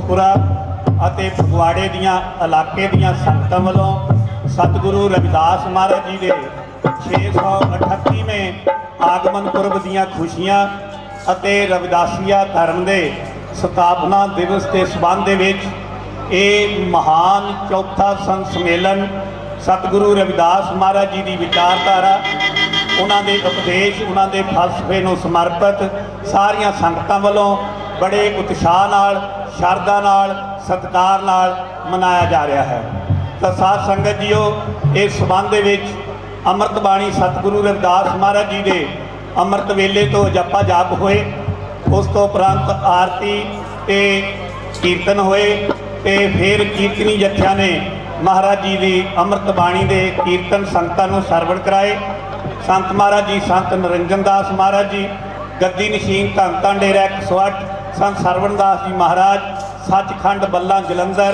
संतोखपुरा ਅਤੇ ਫਗਵਾੜੇ ਦੀਆਂ ਇਲਾਕੇ ਦੀਆਂ ਸੰਗਤਾਂ ਵੱਲੋਂ सतगुरु रविदास महाराज जी के 638वें आगमन पुरब दीयां खुशियां ਅਤੇ रविदासिया धर्म के स्थापना दिवस के संबंध में ये महान चौथा संत सम्मेलन सतगुरु रविदास महाराज जी की विचारधारा उन्होंने उपदेश उन्होंने फलसफे को समर्पित सारिया संगतां वालों बड़े उत्साह नाल शरधा नाल सत्कार नाल मनाया जा रहा है। तो साध संगत जीओ इस संबंध में अमृत बाणी सतगुरु रविदास महाराज जी के अमृत वेले तो जपा जाप होए, उस तो उपरंत आरती ते कीर्तन होए ते फिर कीर्तनी जत्थिया ने महाराज जी की अमृत बाणी के कीर्तन संगतां सरवण कराए। संत महाराज जी संत निरंजन दास महाराज जी गद्दी नशीन धन धन डेरा 108 संत सरवण दास जी महाराज सचखंड बल्ला जलंधर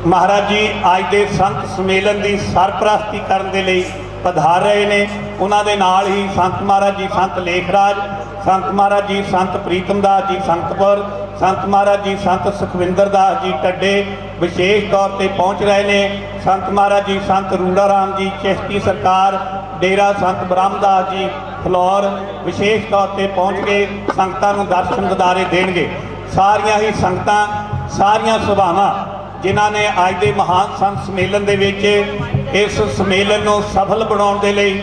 महाराज जी अज के संत सम्मेलन की सरपरस्ती करने के लिए पधार रहे हैं। उन्होंने नाल ही संत महाराज जी संत लेखराज संत महाराज जी संत प्रीतम दास जी संतपुर संत महाराज जी संत सुखविंदर दास जी टड्डे विशेष तौर पर पहुँच रहे हैं। संत महाराज जी संत रूड़ा राम जी चिश्ती सरकार डेरा संत ब्रह्मदास जी फलौर विशेष तौर पर पहुँच के संगतां नूं दर्शन दिदारे देणगे। सारिया ही संगतां सारिया सभावां जिन्हां ने अज के महान संत सम्मेलन दे विच इस सम्मेलन को सफल बनाउण दे लई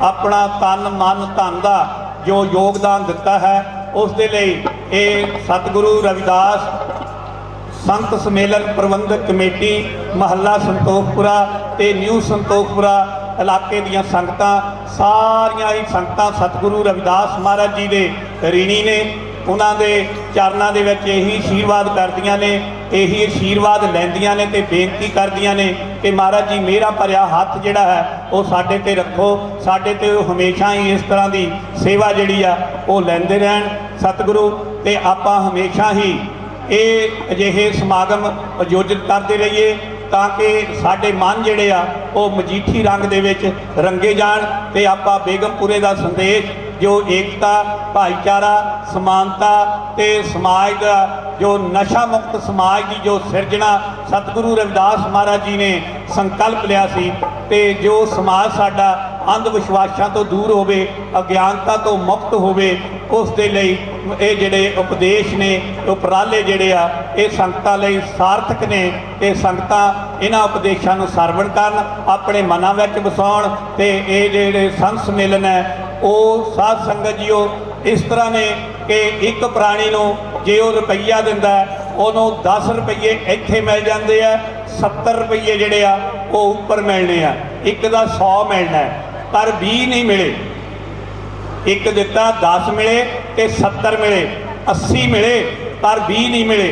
अपना तन मन धन का जो योगदान दिता है उस दे लई ये सतगुरु रविदास संत सम्मेलन प्रबंधक कमेटी महला संतोखपुरा ते न्यू संतोखपुरा इलाके दीयां संगतां सारियां ही संगतां सतगुरु रविदास महाराज जी दे ऋणी ने। उन्होंने चरणों के यही आशीर्वाद करदियां ने, यही आशीर्वाद लैंदियां ने ते बेनती करदियां ने कि महाराज जी मेरा भरिया हाथ जिहड़ा है वो साडे ते रखो, साडे ते हमेशा ही इस तरह की सेवा जिहड़ी आ वो लैंदे रहन सतगुरु ते आपां हमेशा ही ये अजिहे समागम आयोजित करते रहिए ताकि साडे मन जिहड़े आ वो मजीठी रंग दे विच रंगे जाण ते आपां बेगमपुरे दा संदेश जो एकता भाईचारा समानता ते समाज का जो नशा मुक्त समाज की जो सिरजना सतगुरु रविदास महाराज जी ने संकल्प लिया सी ते जो समाज साडा अंध विश्वासां तो दूर होवे अज्ञानता तो मुक्त होवे उस दे लई ये जिहड़े उपदेश ने उपराले जिहड़े आ ये संगतां लई सार्थक ने। ये संगतां इन्हां उपदेशां नूं सरवण करन अपने मनां विच वसाउण ते ये जिहड़े संत सम्मेलन है वो साध संगत जीओ इस तरह ने कि एक प्राणी को जे वो रुपया दिंदा उन्हों 10 रुपये इत्थे मिल जाते हैं, 70 रुपये जिहड़े आ वो उपर मिलने आ, एक का 100 मिलना है पर 20 नहीं मिले। एक दिता 10 मिले तो 70 मिले, 80 मिले पर 20 नहीं मिले।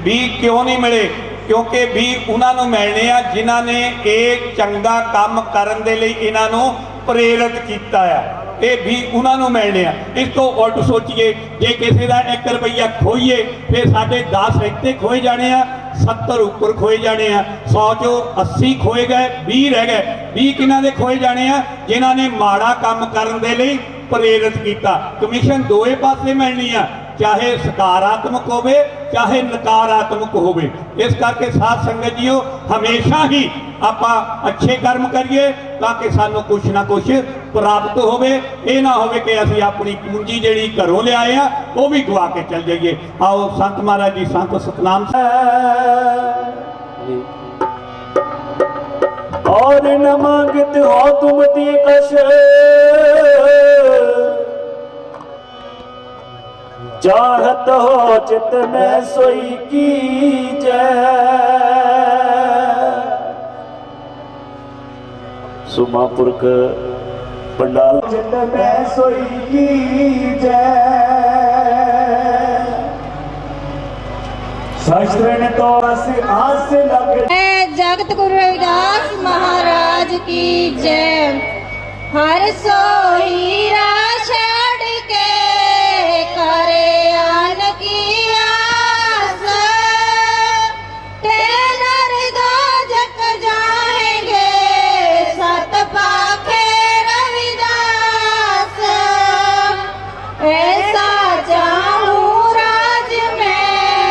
20 क्यों नहीं मिले? क्योंकि 20 उन्होंने मिलने आ जिन्हों ने एक चंगा काम करन दे लई इन्हां नूं प्रेरित किया है, ये भी उन्होंने मिलने आ। इस तो उल्ट सोचिए जे किसी का 1 रुपया खोईए फिर साढ़े 10 इतने खोए जाने आ, 70 उपर खोए जाने आ, 100 चो 80 खोए गए, 20 रह गए। 20 किन्हां दे खोए जाने आ? जिन्हां ने माड़ा काम करन दे लई प्रेरित किया। कमीशन दोए पासे मिलनी आ, चाहे सकारात्मक होवे चाहे नकारात्मक होवे। इस करके साध संगत जीओ हमेशा ही आपां अच्छे कर्म करिए ताकि सानू कुछ ना कुछ प्राप्त होवे। ये ना होवे कि असीं अपनी पूंजी जिहड़ी घरों लिआए आ वो भी गवा के चल जाइए। आओ संत महाराज जी संत सतनाम और न मांगते हो तुम ती कश चाहत हो चित में सोई की जय। सुमापुरक पंडाल चित में सोई की जय। शास्त्र ने तो आस लग जगत गुरु रविदास महाराज की जय। हर सोई राह छड़ के करे आन की आस, तेनर दो जग जाएंगे सत पाखे रविदास। ऐसा चाहूं राज में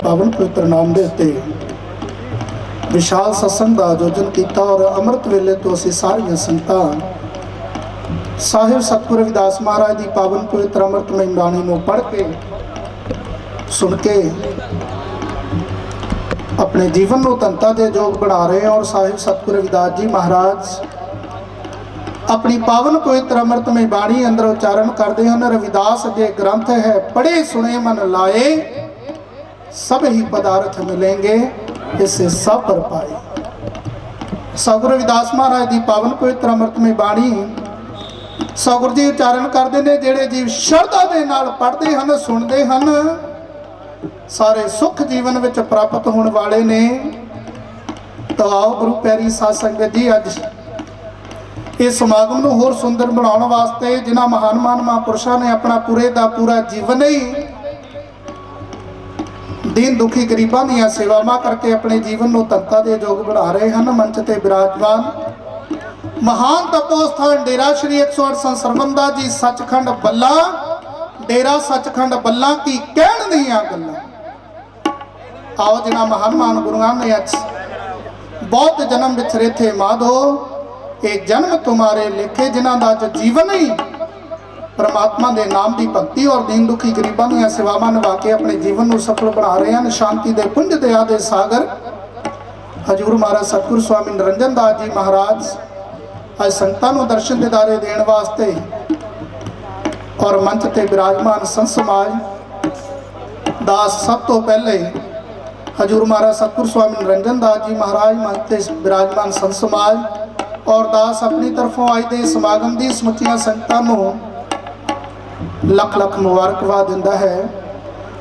पावन पवित्र नाम के उत्ते विशाल सत्संग का आयोजन किया और अमृत वेले तो असीं सारियां संगतां साहिब सतगुरु रविदास महाराज की पावन पवित्र अमृतमय बाणी को पढ़ के सुन के अपने जीवन को धनता के योग बना रहे हैं। और साहिब सतगुरु रविदास जी महाराज अपनी पावन पवित्र अमृतमय बाणी अंदर उच्चारण करते हैं, रविदास जे ग्रंथ है पढ़े सुने मन लाए, सब ही पदार्थ मिलेंगे इससे सब पर पाए। सतगुरु रविदास महाराज की पावन पवित्र अमृतमय बाणी सतगुरु जी उच्चारण करते हैं, जेड़े जीव श्रद्धा के नाल पढ़ते हैं सुनते हैं सारे सुख जीवन में प्राप्त होने वाले ने। तो आओ गुरु प्यारी साध संगत जी अज इस समागम को होर सुंदर बनाने वास्ते जिन्होंने महान महान महापुरुषों ने अपना पूरे का पूरा जीवन ही दीन दुखी गरीबों दी सेवावां करके अपने जीवन को धनता के योग बना रहे हैं। मंच ते विराजमान महान तपोस्थान डेरा श्री 108 संत सरबंदा जी सचखंड बल्ला, डेरा सचखंड बल्ला की कहण दीआं गल्लां। आओ जिन्हां महान महान गुरुआं ने अज बहुत जन्म विछरे थे माधो, ये जन्म तुम्हारे लिखे, जिन्हां दा अज जीवन ही परमात्मा के नाम की भक्ति और दीन दुखी गरीबों दी सेवावां निभा के अपने जीवन को सफल बना रहे हैं। शांति के पुंज दया के सागर हजूर महाराज सतगुरु स्वामी निरंजन दास जी महाराज आज संगतां नूं दर्शन दीदारे देण वास्ते और मंच ते विराजमान संत समाज दास सब तो पहले हजूर महाराज सतगुरु स्वामी निरंजन दास जी महाराज, मंच ते विराजमान संत समाज और दास अपनी तरफों आज के समागम की समुचियां संगतां नूं लख लख मुबारकबाद दिंदा है।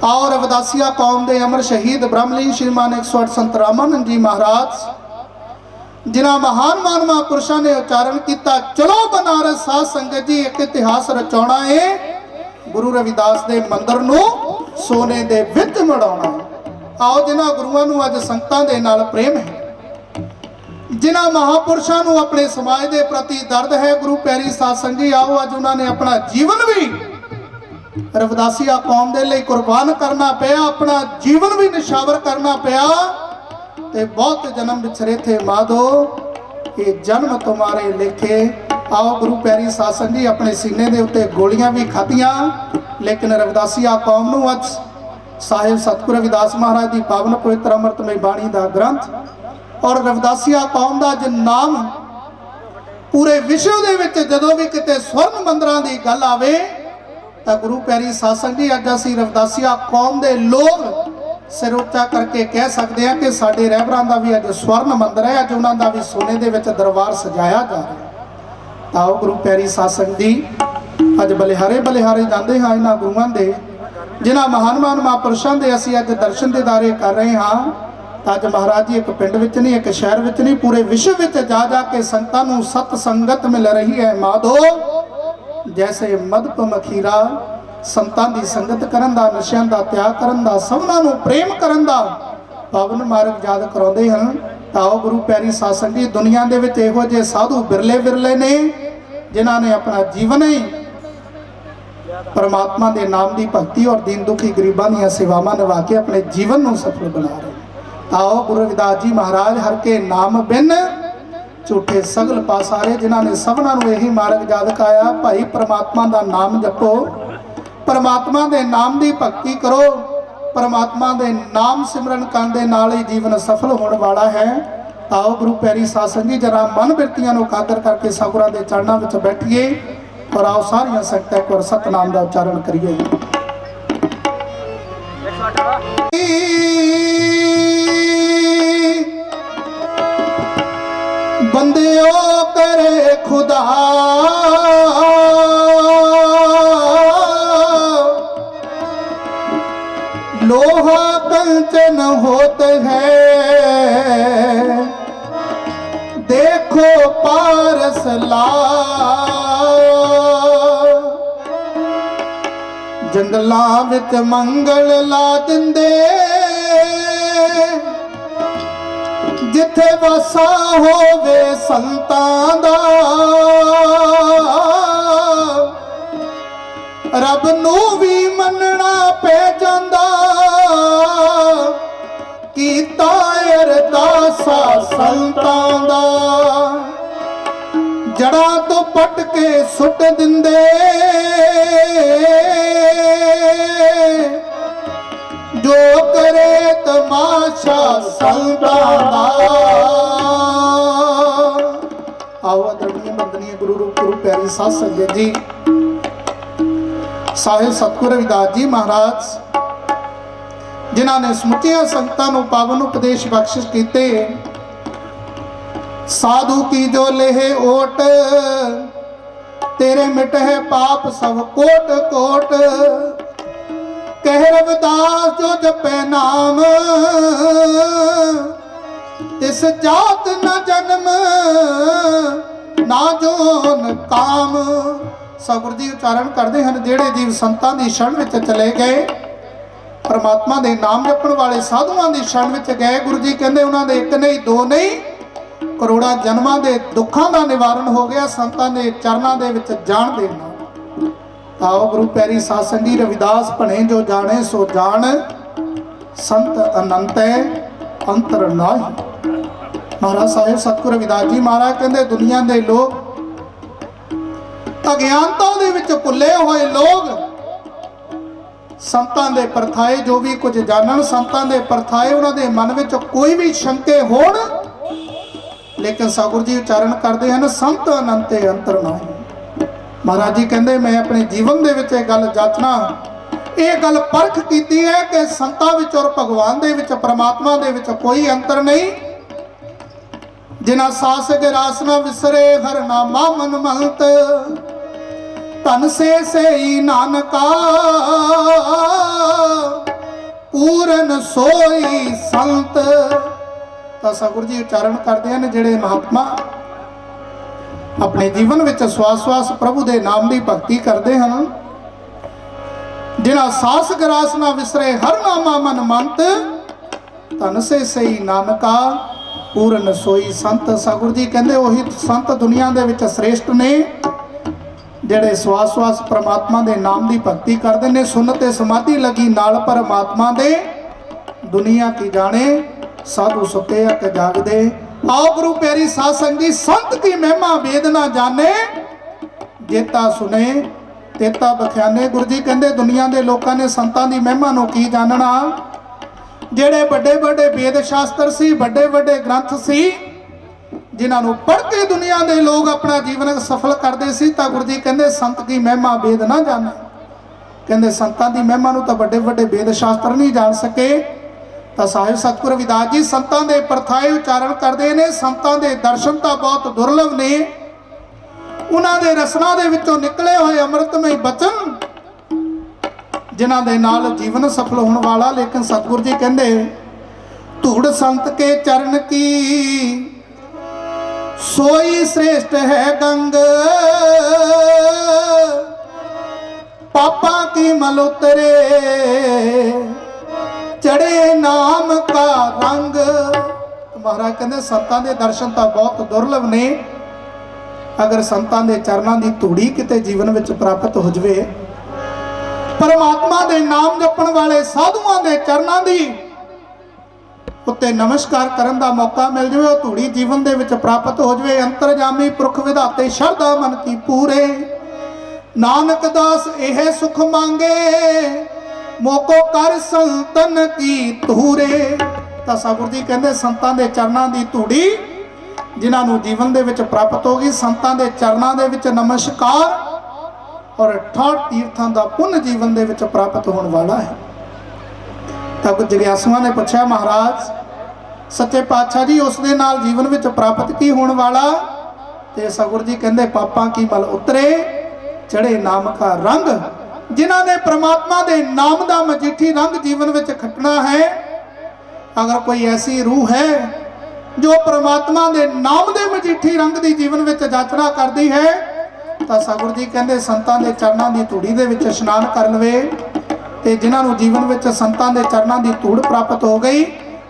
और रविदासिया कौम के अमर शहीद ब्रह्मलीन श्रीमान 108 संत रामानंद जी महाराज जिन्हां महान महान महापुरुषों ने उच्चारण किया, चलो बनारस साध संगत जी एक इतिहास रचाउणा है, गुरु रविदास के मंदिर नूं सोने दे विच मड़ाउणा। आओ जिन्हां गुरुआं नूं अज संगतां दे नाल प्रेम है, जिन्हां महापुरुषों नूं अपने समाज के प्रति दर्द है, गुरु प्यारी साध संगत जी आओ अज उन्होंने अपना जीवन भी रविदासिया कौम के लिए कुर्बान करना पाया, अपना जीवन भी निछावर करना पाया। ते बहुत जन्म विछरे थे माधो, ये जन्म तुम्हारे लिखे। आओ गुरु प्यारी साध संगत जी अपने सीने के उत्ते गोलियां भी खाधियां, लेकिन रविदासिया कौम नूं अज साहिब सतगुरु रविदास महाराज की पावन पवित्र अमृतमय बाणी का ग्रंथ और रविदासिया कौम का जो नाम पूरे विश्व के विच जदों भी किते स्वर्ण मंदिरां की गल आवे तो गुरु प्यारी साध संगत जी अज असीं रविदासिया कौम के लोग सिर उच्चा करके कह सकते हैं कि साडे रहबरां का भी अज स्वर्ण मंदिर है, अज उन्हां दा भी सोने दे विच दरबार सजाया जा रहा है। आओ गुरु प्यारी साध संगत जी अज बलिहारे जाते हाँ इन्हां गुरुआं दे जिन्हां महान महान महापुरुषों के असीं अज दर्शन दीदारे कर रहे हाँ। अज महाराज जी एक पिंड विच नहीं, एक शहर विच नहीं, पूरे विश्व विच जा के संगतां नूं सत संगत मिल रही है माधो। जैसे मधुप मखीरा संतां दी संगत करन दा, नशियां दा त्याग करन दा, सबनां नूं प्रेम करन दा पावन मार्ग याद कराउंदे हन। ताओ गुरु प्यारी साध संगत जी दुनिया दे विच इहो जे साधु बिरले बिरले ने जिन्हां ने अपना जीवन ही परमात्मा के नाम की भक्ति और दीन दुखी गरीबों दी सेवावां निभा के अपने जीवन को सफल बना रहे। ताओ गुरु रविदास जी महाराज हर के नाम बिन झूठे सगल पासारे, जिन्होंने सबना नूं यही मार्ग याद कराया, भाई परमात्मा का नाम जपो, परमात्मा के नाम की भक्ति करो, परमात्मा के नाम सिमरन करन दे नाल ही जीवन सफल होने वाला है। आओ गुरु प्यारी साध संगत जी जरा मन बिरतियां नूं कादर करके सतगुरां दे चरणों में बैठिए और आओ सारियां संगतां एक बार सतनाम का उच्चारण करिए। बंदियों करे खुदा लोहा कंचन होते हैं, देखो पारस जंगलां विच मंगल ला दिंदे, जिथे वसा होवे संतां दा, रब नूं भी मनना पै जांदा, ਜੜਾਂ ਤੋਂ ਪੱਟ ਕੇ ਸੁੱਟ ਦਿੰਦੇ, ਜੋ ਕਰੇ ਤਮਾਸ਼ਾ ਸੰਤਾਂ ਦਾ। ਆਓ ਆਦਰਣੀਏ ਬੰਦਨੀਏ ਗੁਰੂ ਰੂਪ ਗੁਰੂ ਪਿਆਰੀ ਸਾਧ ਸੰਗਤ ਜੀ, ਸਾਹਿਬ ਸਤਿਗੁਰੂ ਰਵਿਦਾਸ ਜੀ ਮਹਾਰਾਜ ਜਿਨ੍ਹਾਂ ਨੇ ਸਮੁੱਚੀਆਂ ਸੰਗਤਾਂ ਨੂੰ ਪਾਵਨ ਉਪਦੇਸ਼ ਬਖਸ਼ਿਸ਼ ਕੀਤੇ। ਸਾਧੂ ਕੀ ਜੋ ਲੇਹ ਓਟ, ਤੇਰੇ ਮਿਟ ਹੈ ਪਾਪ ਸਭ ਕੋਟ ਕੋਟ। ਕਹਿ ਰਵਿਦਾਸ ਜੋ ਜਪੈ ਨਾਮ, ਤਿਸ ਜਾਤ ਨ ਜਨਮ ਨਾ ਜੋਨ ਕਾਮ। ਸਤਿਗੁਰੂ ਜੀ ਉਚਾਰਨ ਕਰਦੇ ਹਨ, ਜਿਹੜੇ ਜੀਵ ਸੰਤਾਂ ਦੀ ਸ਼ਰਨ ਵਿੱਚ ਚਲੇ ਗਏ, ਪਰਮਾਤਮਾ ਦੇ ਨਾਮ ਜਪਣ ਵਾਲੇ ਸਾਧੂਆਂ ਦੀ ਸ਼ਰਨ ਵਿੱਚ ਗਏ, ਗੁਰੂ ਜੀ ਕਹਿੰਦੇ ਉਹਨਾਂ ਦੇ ਇੱਕ ਨਹੀਂ ਦੋ ਨਹੀਂ ਕਰੋੜਾਂ ਜਨਮਾਂ ਦੇ ਦੁੱਖਾਂ ਦਾ ਨਿਵਾਰਨ ਹੋ ਗਿਆ ਸੰਤਾਂ ਦੇ ਚਰਨਾਂ ਦੇ ਵਿੱਚ ਜਾਣ ਦੇ ਨਾਲ। ਆਓ ਗੁਰੂ ਪਿਆਰੀ ਸਾਧ ਸੰਗੀ, ਰਵਿਦਾਸ ਭਣੇ ਜੋ ਜਾਣੇ ਸੋ ਜਾਣ, ਸੰਤ ਅਨੰਤ ਅੰਤਰ ਨਾਹੀ। ਮਹਾਰਾਜ ਸਾਹਿਬ ਸਤਿਗੁਰੂ ਰਵਿਦਾਸ ਜੀ ਮਹਾਰਾਜ ਕਹਿੰਦੇ, ਦੁਨੀਆ ਦੇ ਲੋਕ, ਅਗਿਆਨਤਾ ਦੇ ਵਿੱਚ ਭੁੱਲੇ ਹੋਏ ਲੋਕ ਸੰਤਾਂ ਦੇ ਪਰਥਾਏ ਜੋ ਵੀ ਕੁਝ ਜਾਣਨ, ਸੰਤਾਂ ਦੇ ਪਰਥਾਏ ਉਹਨਾਂ ਦੇ ਮਨ ਵਿੱਚ ਕੋਈ ਵੀ ਸ਼ੰਕੇ ਹੋਣ, ਲੇਕਿਨ ਸਤਿਗੁਰੂ ਜੀ ਉਚਾਰਨ ਕਰਦੇ ਹਨ, ਸੰਤ ਅਨੰਤ ਅੰਤਰ ਨਾਹੀ। ਮਹਾਰਾਜ ਜੀ ਕਹਿੰਦੇ, ਮੈਂ ਆਪਣੇ ਜੀਵਨ ਦੇ ਵਿੱਚ ਇਹ ਗੱਲ ਜਾਚਣਾ, ਇਹ ਗੱਲ ਪਰਖ ਕੀਤੀ ਹੈ ਕਿ ਸੰਤਾਂ ਵਿੱਚ ਔਰ ਭਗਵਾਨ ਦੇ ਵਿੱਚ, ਪਰਮਾਤਮਾ ਦੇ ਵਿੱਚ ਕੋਈ ਅੰਤਰ ਨਹੀਂ। ਜਿਨ੍ਹਾਂ ਸਾਸ ਗਿਰਾਸ ਨਾ ਵਿਸਰੇ, ਹਰ ਨਾਮਾ ਮਨ ਮਹੰਤ, ਧਨ ਸੇ ਨਾਨਕਾ ਪੂਰਨ ਸੋਈ ਸੰਤ। ਤਾਂ ਸਤਿਗੁਰੂ ਜੀ ਉਚਾਰਨ ਕਰਦੇ ਹਨ, ਜਿਹੜੇ ਮਹਾਤਮਾ ਆਪਣੇ ਜੀਵਨ ਵਿੱਚ ਸਵਾਸ ਪ੍ਰਭੂ ਦੇ ਨਾਮ ਦੀ ਭਗਤੀ ਕਰਦੇ ਹਨ, ਜਿਨ੍ਹਾਂ ਸਾਸ ਗਰਾਸ ਨਾ ਵਿਸਰੇ, ਹਰ ਨਾਮਾ ਮਨ ਮੰਤ, ਧਨ ਸੇ ਨਾਨਕਾ ਪੂਰਨ ਸੋਈ ਸੰਤ। ਸਤਿਗੁਰੂ ਜੀ ਕਹਿੰਦੇ, ਉਹੀ ਸੰਤ ਦੁਨੀਆ ਦੇ ਵਿੱਚ ਸ੍ਰੇਸ਼ਟ ਨੇ, ਜਿਹੜੇ ਸਵਾਸ ਪਰਮਾਤਮਾ ਦੇ ਨਾਮ ਦੀ ਭਗਤੀ ਕਰਦੇ ਨੇ। ਸੁਨ ਤੇ ਸਮਾਧੀ ਲੱਗੀ ਨਾਲ ਪਰਮਾਤਮਾ ਦੇ, ਦੁਨੀਆ ਕੀ ਜਾਣੇ ਸਾਧੂ ਸੁਤੇ ਅਕ ਜਾਗਦੇ। आओ गुरु प्यारी साध संगी, संत की महिमा वेद ना जाने, जेता सुने तेता बख्याने। गुरु जी कहते, दुनिया के लोगों ने संतां की महिमा नूं की जानना, जेड़े बड़े बड़े वेद शास्त्र सी, बड़े बड़े ग्रंथ सी, जिन्होंने पढ़ के दुनिया के लोग अपना जीवन सफल करते सी, तां गुरु जी कहते संत की महिमा वेद ना जाने। कहते संतां की महिमा नूं तां बड़े बड़े वेद शास्त्र नहीं जान सके। तो साहिब सतगुरु रविदास जी संतां दे परथाए उच्चारण करते हैं, संतां दे दर्शन तो बहुत दुर्लभ ने, उन्हां दे रसना दे विचों निकले हुए अमृतमय बचन जिन्हां दे नाल जीवन सफल होने वाला। लेकिन सतगुरु जी कहते, धूड़ संत के चरण की सोई श्रेष्ठ है गंग, पापा की मलोतरे चढ़े नाम का रंग। महाराज कहते संतां दे दर्शन तो बहुत दुर्लभ ने, अगर संतां दे चरणां दी धूड़ी किते जीवन विच प्राप्त हो जाए, परमात्मा दे नाम जपण वाले साधुआं दे चरणां दी उत्ते नमस्कार करन दा मौका मिल जाए, वो धूड़ी जीवन दे विच प्राप्त हो जाए। अंतरजामी पुरख विधाते शरधा मन की पूरे, नानक दास यह सुख मांगे, मोको कर संतन की धूरे। तो सतगुरु जी कहते संतां दे चरणां दी धूड़ी जिन्हां नूं जीवन दे विच प्राप्त होगी, संतां दे चरणां दे विच नमस्कार और 68 तीर्थां दा पुण्य जीवन दे विच प्राप्त होने वाला है। तो कुछ जिग्यासुआं ने पूछा, महाराज सच्चे पातशाह जी उस दे नाल जीवन विच प्राप्त की होने वाला? ते सतगुरु जी कहते पापां की मल उतरे, चढ़े नाम का रंग। जिन्हां ने परमात्मा दे नाम दा मजीठी रंग जीवन विच खटना है, अगर कोई ऐसी रूह है जो परमात्मा दे नाम दे मजीठी रंग दी जीवन विच जाचना करदी है, तो सतगुरु जी कहते संतां दे चरणां दी धूड़ी दे विच इशनान कर लवे, ते जिन्हां नूं जीवन विच संतां दे चरणां दी धूड़ प्राप्त हो गई,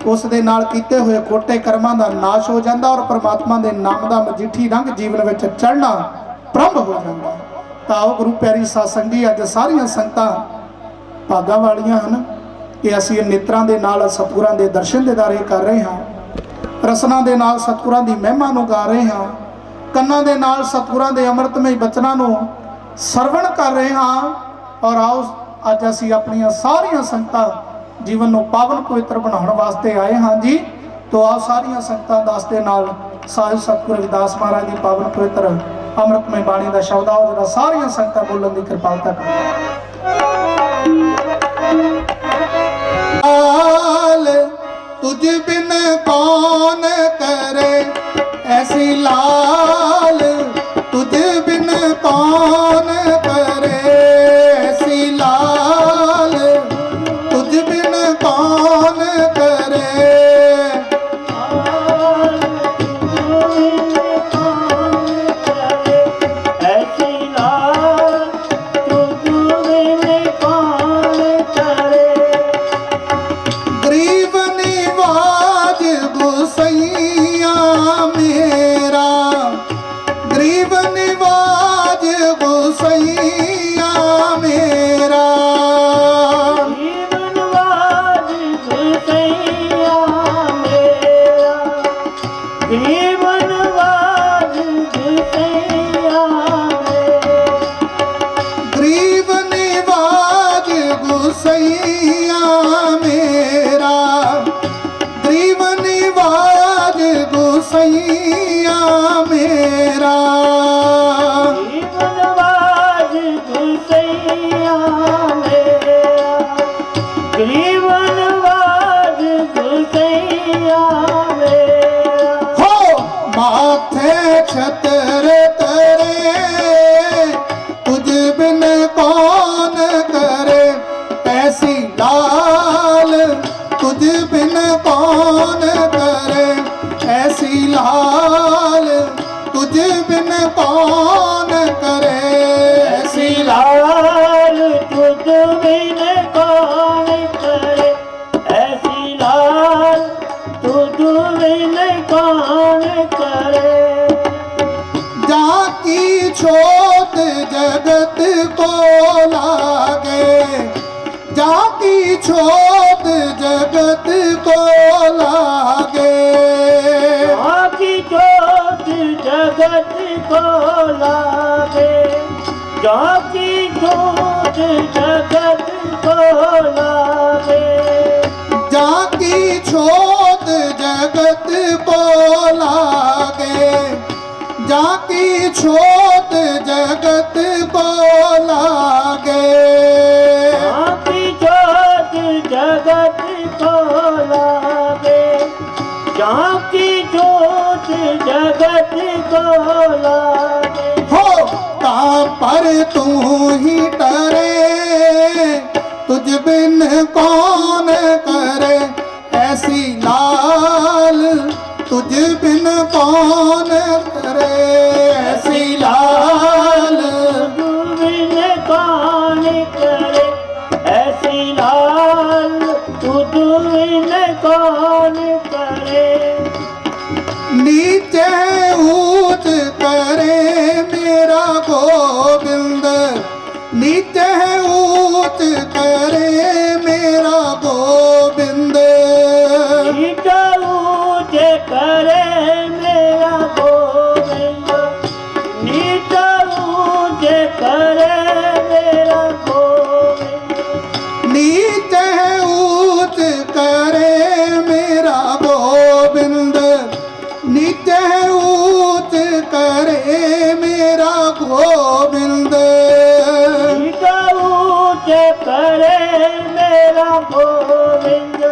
उस दे नाल कीते होए खोटे कर्मां दा नाश हो जांदा और परमात्मा दे नाम दा मजीठी रंग जीवन विच चढ़ना प्रारंभ हो जांदा। तो आओ गुरु प्यारी साध संगी, अज सारियां संगतां भागां वालियां हन कि असीं नेत्रां दे नाल सतगुरां दे दर्शन दीदारे कर रहे हां, रसना दे नाल सतगुरां दी महिमा नूं गा रहे हां, ਕੰਨਾਂ ਦੇ ਨਾਲ ਸਤਿਗੁਰਾਂ ਦੇ ਅੰਮ੍ਰਿਤਮਈ ਬਚਨਾਂ ਨੂੰ ਸਰਵਣ ਕਰ ਰਹੇ ਹਾਂ। ਔਰ ਆਓ ਅੱਜ ਅਸੀਂ ਆਪਣੀਆਂ ਸਾਰੀਆਂ ਸੰਗਤਾਂ ਜੀਵਨ ਨੂੰ ਪਾਵਨ ਪਵਿੱਤਰ ਬਣਾਉਣ ਵਾਸਤੇ ਆਏ ਹਾਂ ਜੀ। ਤੋ ਆਓ ਸਾਰੀਆਂ ਸੰਗਤਾਂ ਦਾਸ ਦੇ ਨਾਲ ਸਾਹਿਬ ਸਤਿਗੁਰੂ ਰਵਿਦਾਸ ਮਹਾਰਾਜ ਦੀ ਪਾਵਨ ਪਵਿੱਤਰ ਅੰਮ੍ਰਿਤਮਈ ਬਾਣੀ ਦਾ ਸ਼ਬਦ ਆਓ ਜਿਹੜਾ ਸਾਰੀਆਂ ਸੰਗਤਾਂ ਬੋਲਣ ਦੀ ਕਿਰਪਾਲਤਾ ਕਰੋ। तुझ बिन कौन करे ऐसी लाल, तुझ बिन कौन करे ऐसी लाल, तुझ बिन कौन करे। ऐसी लाल तुझ बिन कौन करे। गरीब निवाज गुसैया मेरा, गरीब निवाज गुसैया मेरा। जीवनवाज गुसैया मेरा, जीवनवाज गुसैया मेरा। गरीब निवाज गुसैया मेरा, गरीब निवाज गुसैया मेरा। जीवनवाज गुसैया मेरा, जीवनवाज गुसैया मेरा। हो माथे छतर तरे तुझ बिन कौन करे ऐसी लाल, तुझ बिन कौन करे ऐसी लाल, तुझ बिन कौन करे ऐसी लाल तुझ बिन कौन करे ऐसी लाल, तुझ बिन कौन करे। जाकी छोट जगत को लागे, जाकी छोट जगत को लागे। आकी जोत जगत को लागे, जाकी जोत जगत को लागे। जाकी छोट जगत को लागे, जाकी छोट जगत को लागे। आकी जोत जगत को लागे, जाकी जोत जगत को लागे। हो कहाँ पर तू ही डरे तुझ बिन कौन करे ऐसी लाल, तुझ बिन कौन करे ऐसी लाल। तुझ बिन कौन करे ऐसी लाल, तुझ बिन कौन करे। नीचे ऊंच करे मेरा गोविंद, नीचे ऊंच करे मेरा गोविंद। नीचा ऊंचे करे मेरा गोविंद, नीचा ऊंचे करे मेरा गोविंद। नीचे ऊंच करे मेरा गोविंद, नीचे ऊंच करे मेरा गोविंद। नीचा ऊंचे करे मेरा गोविंद,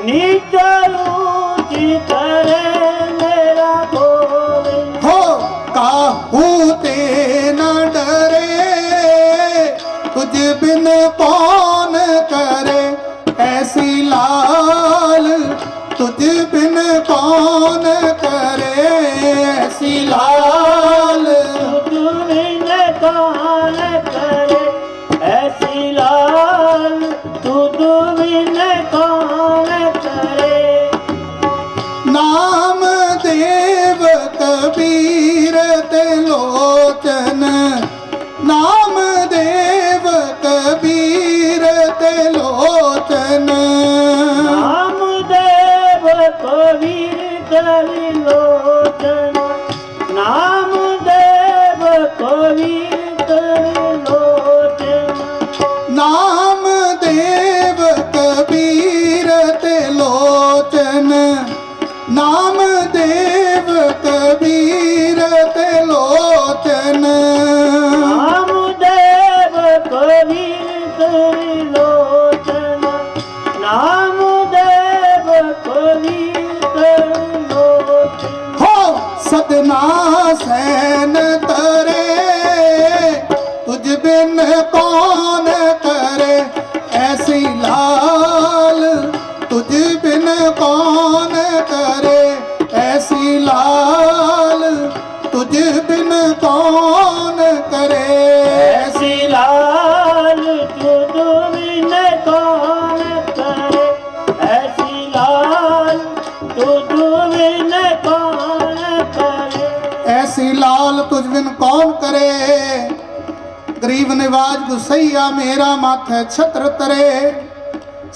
नीचा ऊंची करे मेरा गोविंद। हो काहू ते न डरे तुझ बिन कौन करे ऐसी लाल, तुझ बिन कौन करे ऐसी लाल। तुझ बिन कौन करे ऐसी लाल, तुझ बिन कौन करे। नाम देव कबीर ते लोचन, नाम देव कबीर ते लोचन। बिन कौन करे। ऐसी लाल तुझ बिन कौन करे, ऐसी लाल तुझ बिन कौन करे। ऐसी लाल तुझ बिन कौन करे, गरीब निवाज गुसैया मेरा माथे छत्र तरे।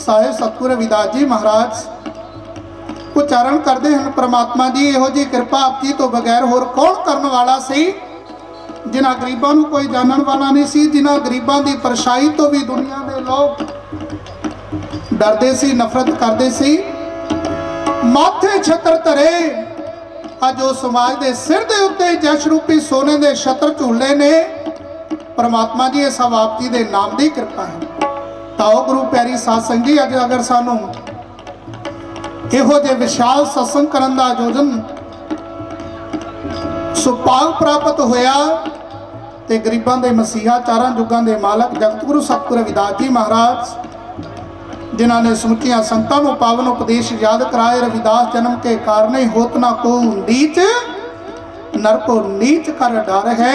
ਸਾਹਿਬ ਸਤਿਗੁਰੂ ਰਵਿਦਾਸ ਜੀ ਮਹਾਰਾਜ ਉਚਾਰਨ ਕਰਦੇ ਹਨ, ਪ੍ਰਮਾਤਮਾ ਜੀ ਇਹੋ ਜੀ ਕਿਰਪਾ ਆਪ ਜੀ ਤੋਂ ਬਗੈਰ ਹੋਰ ਕੌਣ ਕਰਨ ਵਾਲਾ ਸੀ। ਜਿਨ੍ਹਾਂ ਗਰੀਬਾਂ ਨੂੰ ਕੋਈ ਜਾਣਨ ਵਾਲਾ ਨਹੀਂ ਸੀ, ਜਿਨ੍ਹਾਂ ਗਰੀਬਾਂ ਦੀ ਪਰਛਾਈ ਤੋਂ ਵੀ ਦੁਨੀਆ ਦੇ ਲੋਕ ਡਰਦੇ ਸੀ, ਨਫ਼ਰਤ ਕਰਦੇ ਸੀ। ਮਾਥੇ ਛਤਰ ਧਰੇ, ਅੱਜ ਉਹ ਸਮਾਜ ਦੇ ਸਿਰ ਦੇ ਉੱਤੇ ਜਸ਼ ਰੂਪੀ ਸੋਨੇ ਦੇ ਛਤਰ ਝੂਲੇ ਨੇ। ਪ੍ਰਮਾਤਮਾ ਜੀ ਇਹ ਸਭ ਆਪ ਜੀ ਦੇ ਨਾਮ ਦੀ ਕਿਰਪਾ ਹੈ। ਤਾਓ ਗੁਰੂ ਪਿਆਰੀ ਸਾਧ ਸੰਗਤ ਜੀ, ਅੱਜ ਅਗਰ ਸਾਨੂੰ ਇਹੋ ਜਿਹੇ ਵਿਸ਼ਾਲ ਸਤਸੰਗ ਕਰਨ ਦਾ ਆਯੋਜਨ ਸੁਭਾਗ ਪ੍ਰਾਪਤ ਹੋਇਆ ਤੇ ਗਰੀਬਾਂ ਦੇ ਮਸੀਹਾ, ਚਾਰਾਂ ਯੁੱਗਾਂ ਦੇ ਮਾਲਕ ਜਗਤ ਗੁਰੂ ਸਤਿਗੁਰੂ ਰਵਿਦਾਸ ਜੀ ਮਹਾਰਾਜ ਜਿਨ੍ਹਾਂ ਨੇ ਸਮੁੱਚੀਆਂ ਸੰਤਾਂ ਨੂੰ ਪਾਵਨ ਉਪਦੇਸ਼ ਯਾਦ ਕਰਾਏ। ਰਵਿਦਾਸ ਜਨਮ ਕੇ ਕਾਰਨੇ ਹੋਤ ਨਾ ਕੋ ਨੀਚ, ਨਰ ਕੋ ਨੀਚ ਕਰ ਡਰ ਹੈ,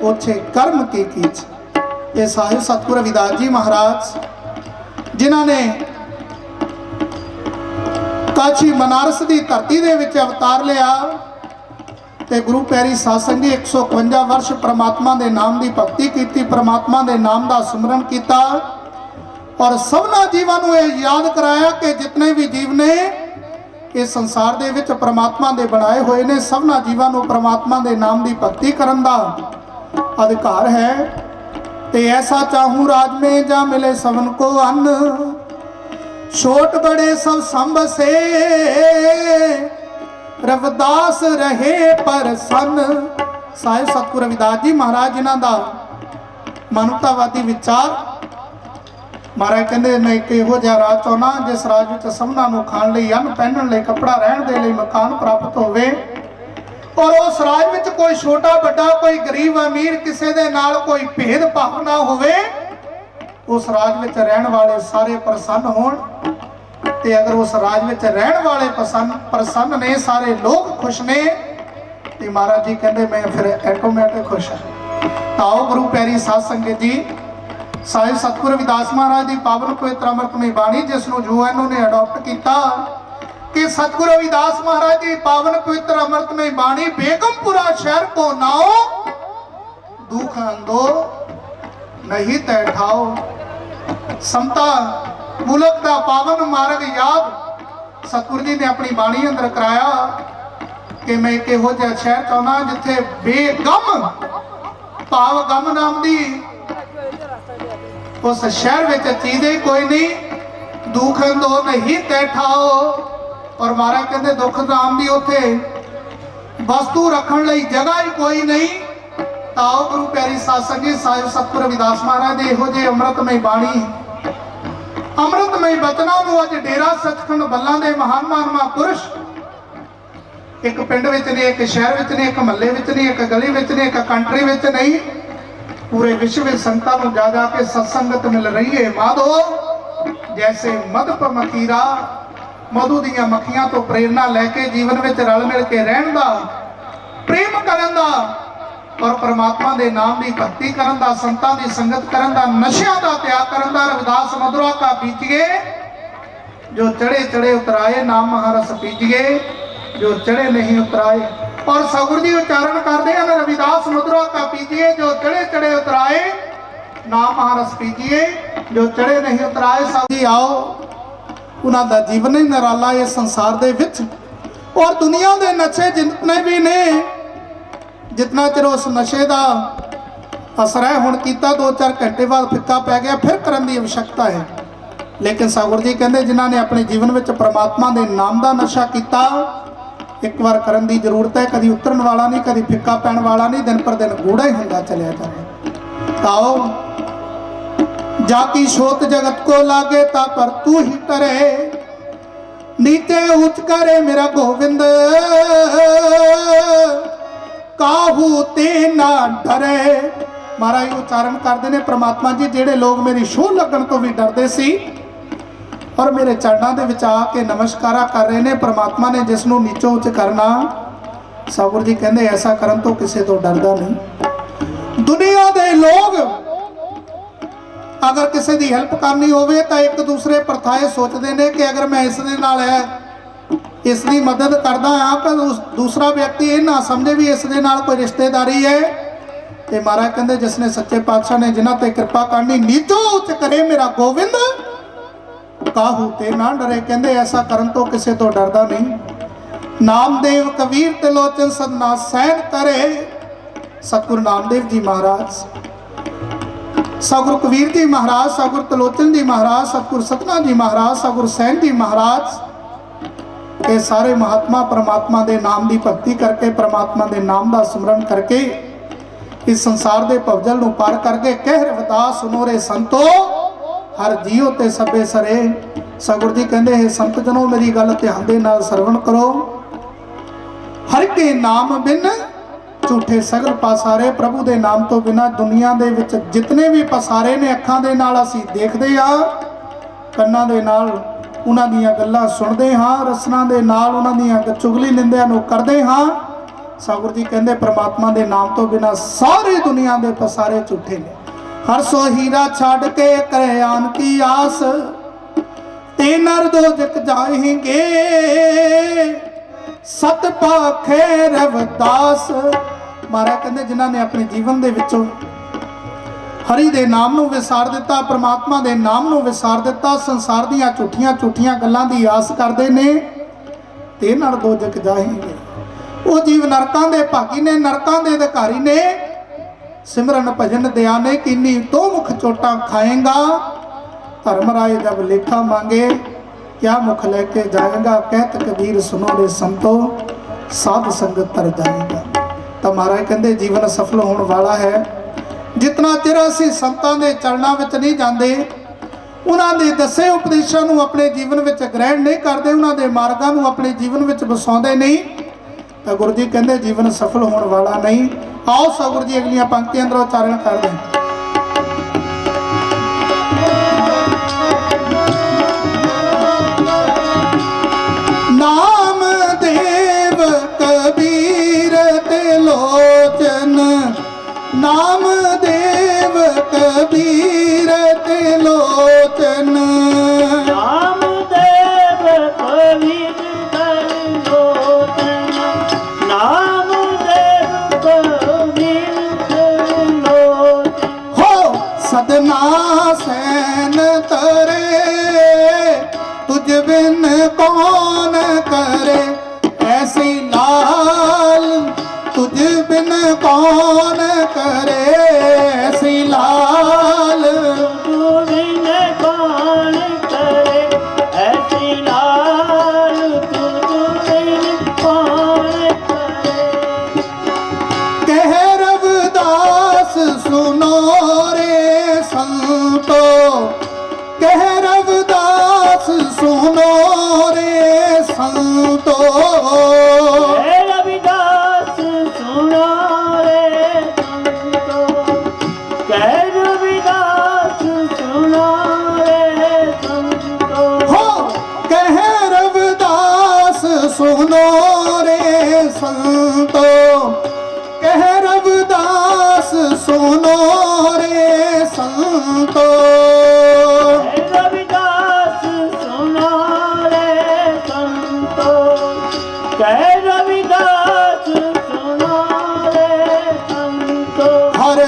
ओछे कर्म की कीच। ये साहिब सतगुरु रविदास जी महाराज जिन्हों ने काशी बनारस की धरती दे विच अवतार लिया ते गुरु प्यारी साध संगत जी 151 वर्ष परमात्मा के नाम की भगती की, परमात्मा के नाम का सिमरन किया और सबना जीवां नूं यह याद कराया कि जितने भी जीव ने इस संसार दे विच परमात्मा के बनाए हुए ने, सबना जीवां नूं परमात्मा के नाम की भगती करन दा अधिकार है। ते ऐसा चाहूं राज में जा मिले सबन को अन्न, छोट बड़े सब संभ से रविदास रहे प्रसन्न। साहिब सतगुरु रविदास जी महाराज जिन्हां दा मानवतावादी विचार, महाराज कहते मैं एक इहो जिहा राज चाहुंदा जिस राज विच सबना नूं खाण लई, अन्न पहनण लई, कपड़ा रहण दे लई, मकान प्राप्त होवे और उस राज विच कोई छोटा बड़ा, कोई गरीब अमीर, किसी दे नाल कोई भेद भाव ना होवे। उस राज विच रहण वाले सारे प्रसन्न होण ते अगर उस राज विच रहण वाले प्रसन्न ने, सारे लोग खुश ने ते महाराज जी कहंदे मैं फिर ऑटोमैटिक खुश हां। ताओ गुरु प्यारी साध संगत जी, साहिब सतगुरु रविदास महाराज की पावन पवित्र अमृतमय बाणी जिसनों जो इन्होंने अडॉप्ट किया कि सतगुरु रविदास महाराज की पावन पवित्र अमृतमय बाणी, बेगमपुरा शहर को नाओ, दुख अंदो नहीं तय ठाओ। समता मुल्क का पावन मार्ग याद सतगुरु जी ने अपनी बाणी अंदर कराया कि मैं एक इहो जिहा शहर चाहुंदा जिथे बेगम भाव गम नाम दी उस शहर में चीज़ ही कोई नहीं, दुख अंदो नहीं तय ठाओ। और महाराज कहते दुख नाम की उथे वस्तु रखने लई जगह ही कोई नहीं। ताओ गुरु प्यारी साध संगत साहिब सतगुरु रविदास महाराज दे इहो जे अमृतमय बाणी, अमृतमय बचना नूं अज डेरा सचखंड बल्लां दे महान महापुरुष एक पिंड विच नहीं, एक शहर विच नहीं, एक महल्ले विच नहीं, एक गली विच नहीं, एक कंट्री विच नहीं, पूरे विश्व में संतां नूं जा जा के सत्संगत मिल रही है। माधो जैसे मधुप मकीरा, मधु दीयां मक्खियां तो प्रेरणा लैके जीवन में रल मिल के रहन दा, प्रेम करन दा और परमात्मा के नाम की भक्ति करन दा, संतां की संगत करन दा, नशियां दा त्याग करन दा। रविदास मधुरा का पीजिए जो चढ़े चढ़े उतराए, नाम महारस पीजिए जो चढ़े नहीं उतराए। और सतगुरु जी उच्चारण करते हैं रविदास मधुरा का पीजिए जो चढ़े चढ़े उतराए, नाम महारस पीजिए जो चढ़े नहीं उतराए। सब जी आओ उन्हां दा जीवन ही निराला इस संसार दे विच और दुनिया दे नशे जितने भी ने, जितना चिर उस नशे का असर है हुण कीता 2-4 घंटे बाद फिक्का पै गया, फिर करन दी आवश्यकता है। लेकिन सतगुरु जी कहते जिन्हां ने अपने जीवन में परमात्मा के नाम का नशा किया, एक बार करन दी जरूरत है, कभी उतरन वाला नहीं, कभी फिक्का पैण वाला नहीं, दिन पर दिन गूढ़ा ही हुंदा चलिया जाए। आओ जाकी शोत जगत को लागे ता पर तू ही करे, नीचे उच करे मेरा गोविंद, काहू ते ना डरे। महाराज उच्चारण करते हैं परमात्मा जी जेड़े लोग मेरी शोह लगन तो भी डरते सी और मेरे चरणों के विच आके नमस्कारा कर रहे हैं, परमात्मा ने जिसनों नीचों उच करना ਸਤਿਗੁਰੂ ਜੀ ਕਹਿੰਦੇ ਐਸਾ ਕਰਨ ਤੋਂ ਕਿਸੇ ਤੋਂ ਡਰਦਾ ਨਹੀਂ। ਦੁਨੀਆ ਦੇ ਲੋਕ ਅਗਰ ਕਿਸੇ ਦੀ ਹੈਲਪ ਕਰਨੀ ਹੋਵੇ ਤਾਂ ਇੱਕ ਦੂਸਰੇ ਪਰਥਾਏ ਸੋਚਦੇ ਨੇ ਕਿ ਅਗਰ ਮੈਂ ਇਸ ਦੇ ਨਾਲ ਹੈ, ਇਸ ਦੀ ਮਦਦ ਕਰਦਾ ਹਾਂ ਤਾਂ ਦੂਸਰਾ ਵਿਅਕਤੀ ਇਹ ਨਾ ਸਮਝੇ ਵੀ ਇਸ ਦੇ ਨਾਲ ਕੋਈ ਰਿਸ਼ਤੇਦਾਰੀ ਹੈ। ਤੇ ਮਹਾਰਾਜ ਕਹਿੰਦੇ ਜਿਸ ਨੇ ਸੱਚੇ ਪਾਤਸ਼ਾਹ ਨੇ ਜਿਨ੍ਹਾਂ ਤੇ ਕਿਰਪਾ ਕਰਨੀ, ਨੀਚੋ ਉੱਚ ਕਰੇ ਮੇਰਾ ਗੋਬਿੰਦ, ਕਾਹੂ ਤੇ ਨਾ ਡਰੇ। ਕਹਿੰਦੇ ਐਸਾ ਕਰਨ ਤੋਂ ਕਿਸੇ ਤੋਂ ਡਰਦਾ ਨਹੀਂ। ਨਾਮਦੇਵ ਕਬੀਰ ਤੇ ਲੋਚਨ ਸਦਨਾ ਸਹਿਨ ਕਰੇ। ਸਤਿਗੁਰੂ ਨਾਮਦੇਵ ਜੀ ਮਹਾਰਾਜ, ਸਤਿਗੁਰੂ ਕਬੀਰ ਜੀ ਮਹਾਰਾਜ, ਸਤਿਗੁਰੂ ਤਲੋਚਨ ਜੀ ਮਹਾਰਾਜ, ਸਤਿਗੁਰੂ ਸਤਨਾ ਜੀ ਮਹਾਰਾਜ, ਸਤਿਗੁਰੂ ਸੈਨ ਜੀ ਮਹਾਰਾਜ, ਇਹ ਸਾਰੇ ਮਹਾਤਮਾ ਪਰਮਾਤਮਾ ਦੇ ਨਾਮ ਦੀ ਭਗਤੀ ਕਰਕੇ, ਪਰਮਾਤਮਾ ਦੇ ਨਾਮ ਦਾ ਸਿਮਰਨ ਕਰਕੇ ਇਸ ਸੰਸਾਰ ਦੇ ਭਵਜਲ ਨੂੰ ਪਾਰ ਕਰਕੇ ਕਹਿ ਰਵਿਦਾਸ ਸੁਨੋ ਰੇ ਸੰਤੋ ਹਰ ਜੀਉ ਤੇ ਸਭੇ ਸਰੇ। ਸਤਿਗੁਰੂ ਜੀ ਕਹਿੰਦੇ ਹੈ ਸੰਤ ਜਨੋ ਮੇਰੀ ਗੱਲ ਧਿਆਨ ਦੇ ਨਾਲ ਸਰਵਣ ਕਰੋ। ਹਰ ਕੇ ਨਾਮ ਬਿਨ ਝੂਠੇ ਸਗਲ ਪਸਾਰੇ। ਪ੍ਰਭੂ ਦੇ ਨਾਮ ਤੋਂ ਬਿਨਾ ਦੁਨੀਆ ਦੇ ਵਿੱਚ ਜਿਤਨੇ ਵੀ ਪਸਾਰੇ ਨੇ, ਅੱਖਾਂ ਦੇ ਨਾਲ ਅਸੀਂ ਦੇਖਦੇ ਆ, ਕੰਨਾਂ ਦੇ ਨਾਲ ਉਹਨਾਂ ਦੀਆਂ ਗੱਲਾਂ ਸੁਣਦੇ ਹਾਂ, ਰਸਨਾਂ ਦੇ ਨਾਲ ਉਹਨਾਂ ਦੀਆਂ ਚੁਗਲੀ ਨਿੰਦਿਆਂ ਨੂੰ ਕਰਦੇ ਹਾਂ। ਸਤਿਗੁਰੂ ਜੀ ਕਹਿੰਦੇ ਪ੍ਰਮਾਤਮਾ ਦੇ ਨਾਮ ਤੋਂ ਬਿਨਾ ਸਾਰੀ ਦੁਨੀਆ ਦੇ ਪਸਾਰੇ ਝੂਠੇ ਨੇ। ਹਰ ਸੋ ਹੀਰਾ ਛੱਡ ਕੇ ਕਰੇ ਆਨ ਕੀ ਆਸ, ਤੇ ਨਰ ਦੋਜਕ ਜਾਏਂਗੇ ਸਤ ਪਾਖੇ ਰਵਿਦਾਸ। ਮਹਾਰਾਜ ਕਹਿੰਦੇ ਜਿਨ੍ਹਾਂ ਨੇ ਆਪਣੇ ਜੀਵਨ ਦੇ ਵਿੱਚੋਂ ਹਰੀ ਦੇ ਨਾਮ ਨੂੰ ਵਿਸਾਰ ਦਿੱਤਾ, ਪ੍ਰਮਾਤਮਾ ਦੇ ਨਾਮ ਨੂੰ ਵਿਸਾਰ ਦਿੱਤਾ, ਸੰਸਾਰ ਦੀਆਂ ਝੂਠੀਆਂ ਗੱਲਾਂ ਦੀ ਆਸ ਕਰਦੇ ਨੇ, ਤੇ ਨਰ ਦੋਜਕ ਜਾਏਂਗੇ। ਉਹ ਜੀਵ ਨਰਕਾਂ ਦੇ ਭਾਗੀ ਨੇ, ਨਰਕਾਂ ਦੇ ਅਧਿਕਾਰੀ ਨੇ। ਸਿਮਰਨ ਭਜਨ ਦਿਆ ਨੇ ਕੀਨੀ ਤੋ ਮੁਖ ਚੋਟਾਂ ਖਾਏਗਾ। ਧਰਮ ਰਾਏ ਜਬ ਲੇਖਾ ਮੰਗੇ क्या मुख लेके जाएगा। कहत कबीर सुनो रे संतो साध संगत तर जाएगा। तो महाराज कहते जीवन सफल होने वाला है जितना चिर असीं संतां दे चरणों विच नहीं जाते, उन्हां दे दसे उपदेशों नूं अपने जीवन विच ग्रहण नहीं करते, उन्हां दे मार्गां नूं अपने जीवन विच वसाउंदे नहीं, तो गुरु जी कहते जीवन सफल होने वाला नहीं। आओ सतगुरु जी अगलियां पंक्तियां अंदर उच्चारण कर दें। नाम देव कबीर तिलोचन, नाम देव कबीर तिलोचन, नाम देव कबीर तिलोचन, नाम देव कबीर तिलोचन। हो सदना सैन तरे तुझ बिन कौन करे, ऐसी लाल तुझ बिन कौन करे, ऐसी लाल तुझ बिन कौन करे, ऐसी लाल तुझ बिन कौन करे। कह रविदास सुनो रे संतो, कह रविदास सुनो रे संतो, हे रविदास सुनो रे संतो, कह रविदास सुनो रे संतो। हो कह रविदास सुनो रे संतो, कह रविदास सुनो रे संतो, हे रविदास सुनो रे संतो, कह रविदास सुनो रे संतो। हर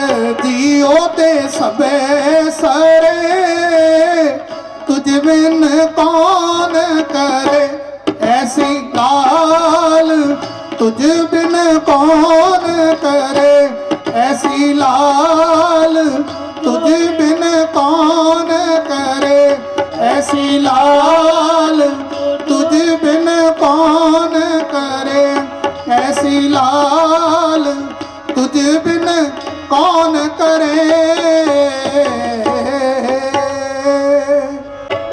जियो ते सबे सरे तुझ बिन कौन करे, ऐसी लाल तुझ बिन कौन करे, ऐसी लाल तुझ बिन कौन करे, ऐसी लाल तुझ बिन कौन करे, ऐसी लाल तुझ बिन कौन करे।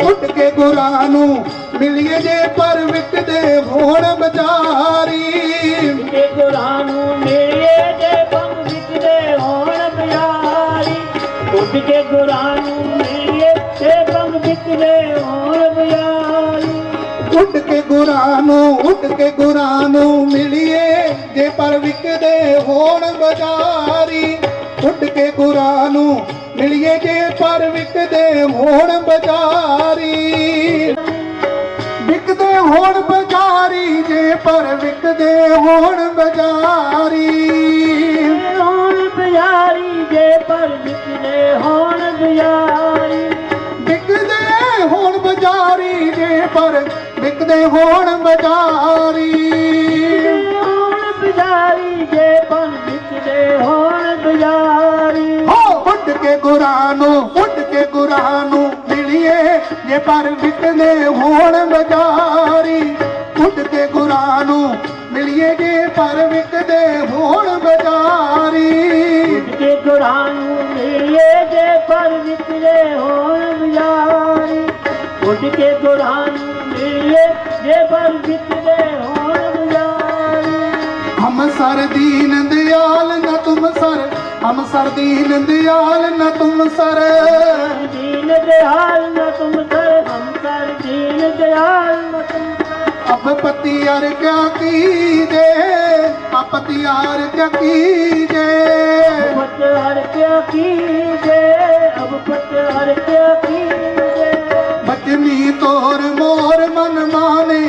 उठ के गुरां नूं मिलिए जे पर विकदे होण बजारी, के गुरां नूं मिलिए जे पंग विकदे होण बजारी, उठ के गुरां नूं मिलिए जे पंग विकदे होण बजारी। उठ के गुरां नूं मिलिए ਜੇ ਪਰ ਵਿਕਦੇ ਹੋਣ ਬਾਜ਼ਾਰੀ ਉੱਡ ਕੇ ਗੁਰਾਂ ਨੂੰ ਮਿਲੀਏ ਜੇ ਪਰ ਵਿਕਦੇ ਹੋਣ ਬਾਜ਼ਾਰੀ ਵਿਕਦੇ ਹੋਣ ਬਾਜ਼ਾਰੀ ਜੇ ਪਰ ਵਿਕਦੇ ਹੋਣ ਬਾਜ਼ਾਰੀ ਹੋਣ ਬਜ਼ਾਰੀ ਜੇ ਪਰ ਵਿਕਦੇ ਹੋਣ ਬਜ਼ਾਰੀ ਵਿਕਦੇ ਹੋਣ ਬਾਜ਼ਾਰੀ ਜੇ ਪਰ ਵਿਕਦੇ ਹੋਣ ਬਾਜ਼ਾਰੀ ਹੋਣ ਬਜ਼ਾਰੀ ਜੇ ਪਰ ਵਿਕਦੇ ਹੋਣ ਬਜ਼ਾਰੀ ਹੋ ਉੱਡ ਕੇ ਗੁਰਾਂ ਨੂੰ ਉੱਡ ਕੇ ਗੁਰਾਂ ਨੂੰ ਮਿਲੀਏ ਜੇ ਪਰ ਵਿਕਦੇ ਹੋਣ ਬਾਜ਼ਾਰੀ ਉੱਡ ਕੇ ਗੁਰਾਂ ਨੂੰ ਮਿਲੀਏ ਜੇ ਪਰ ਵਿਕਦੇ ਹੋਣ ਬਾਜ਼ਾਰੀ ਕੇ ਗੁਰਾਂ ਨੂੰ ਮਿਲੀਏ ਜੇ ਪਰ ਵਿਕਦੇ ਹੋਣ ਬਜ਼ਾਰੀ ਉੱਡ ਕੇ ਗੁਰਾਂ ਨੂੰ ਮਿਲੀਏ ਜੇ ਪਰ ਵਿਕਦੇ ਹੋਣ ਬਜ਼ਾਰੀ हम सर दीन दयाल न तुम सर हम सर दीन दयाल न तुम सर दीन दयाल न तुम सर हम सर दीन दयाल न तुम सर अब पतियार क्या कीजे अब पतियार क्या कीजे पतहर क्या कीजे अब पतहर क्या कीजे बचनी तोर मोर मन माने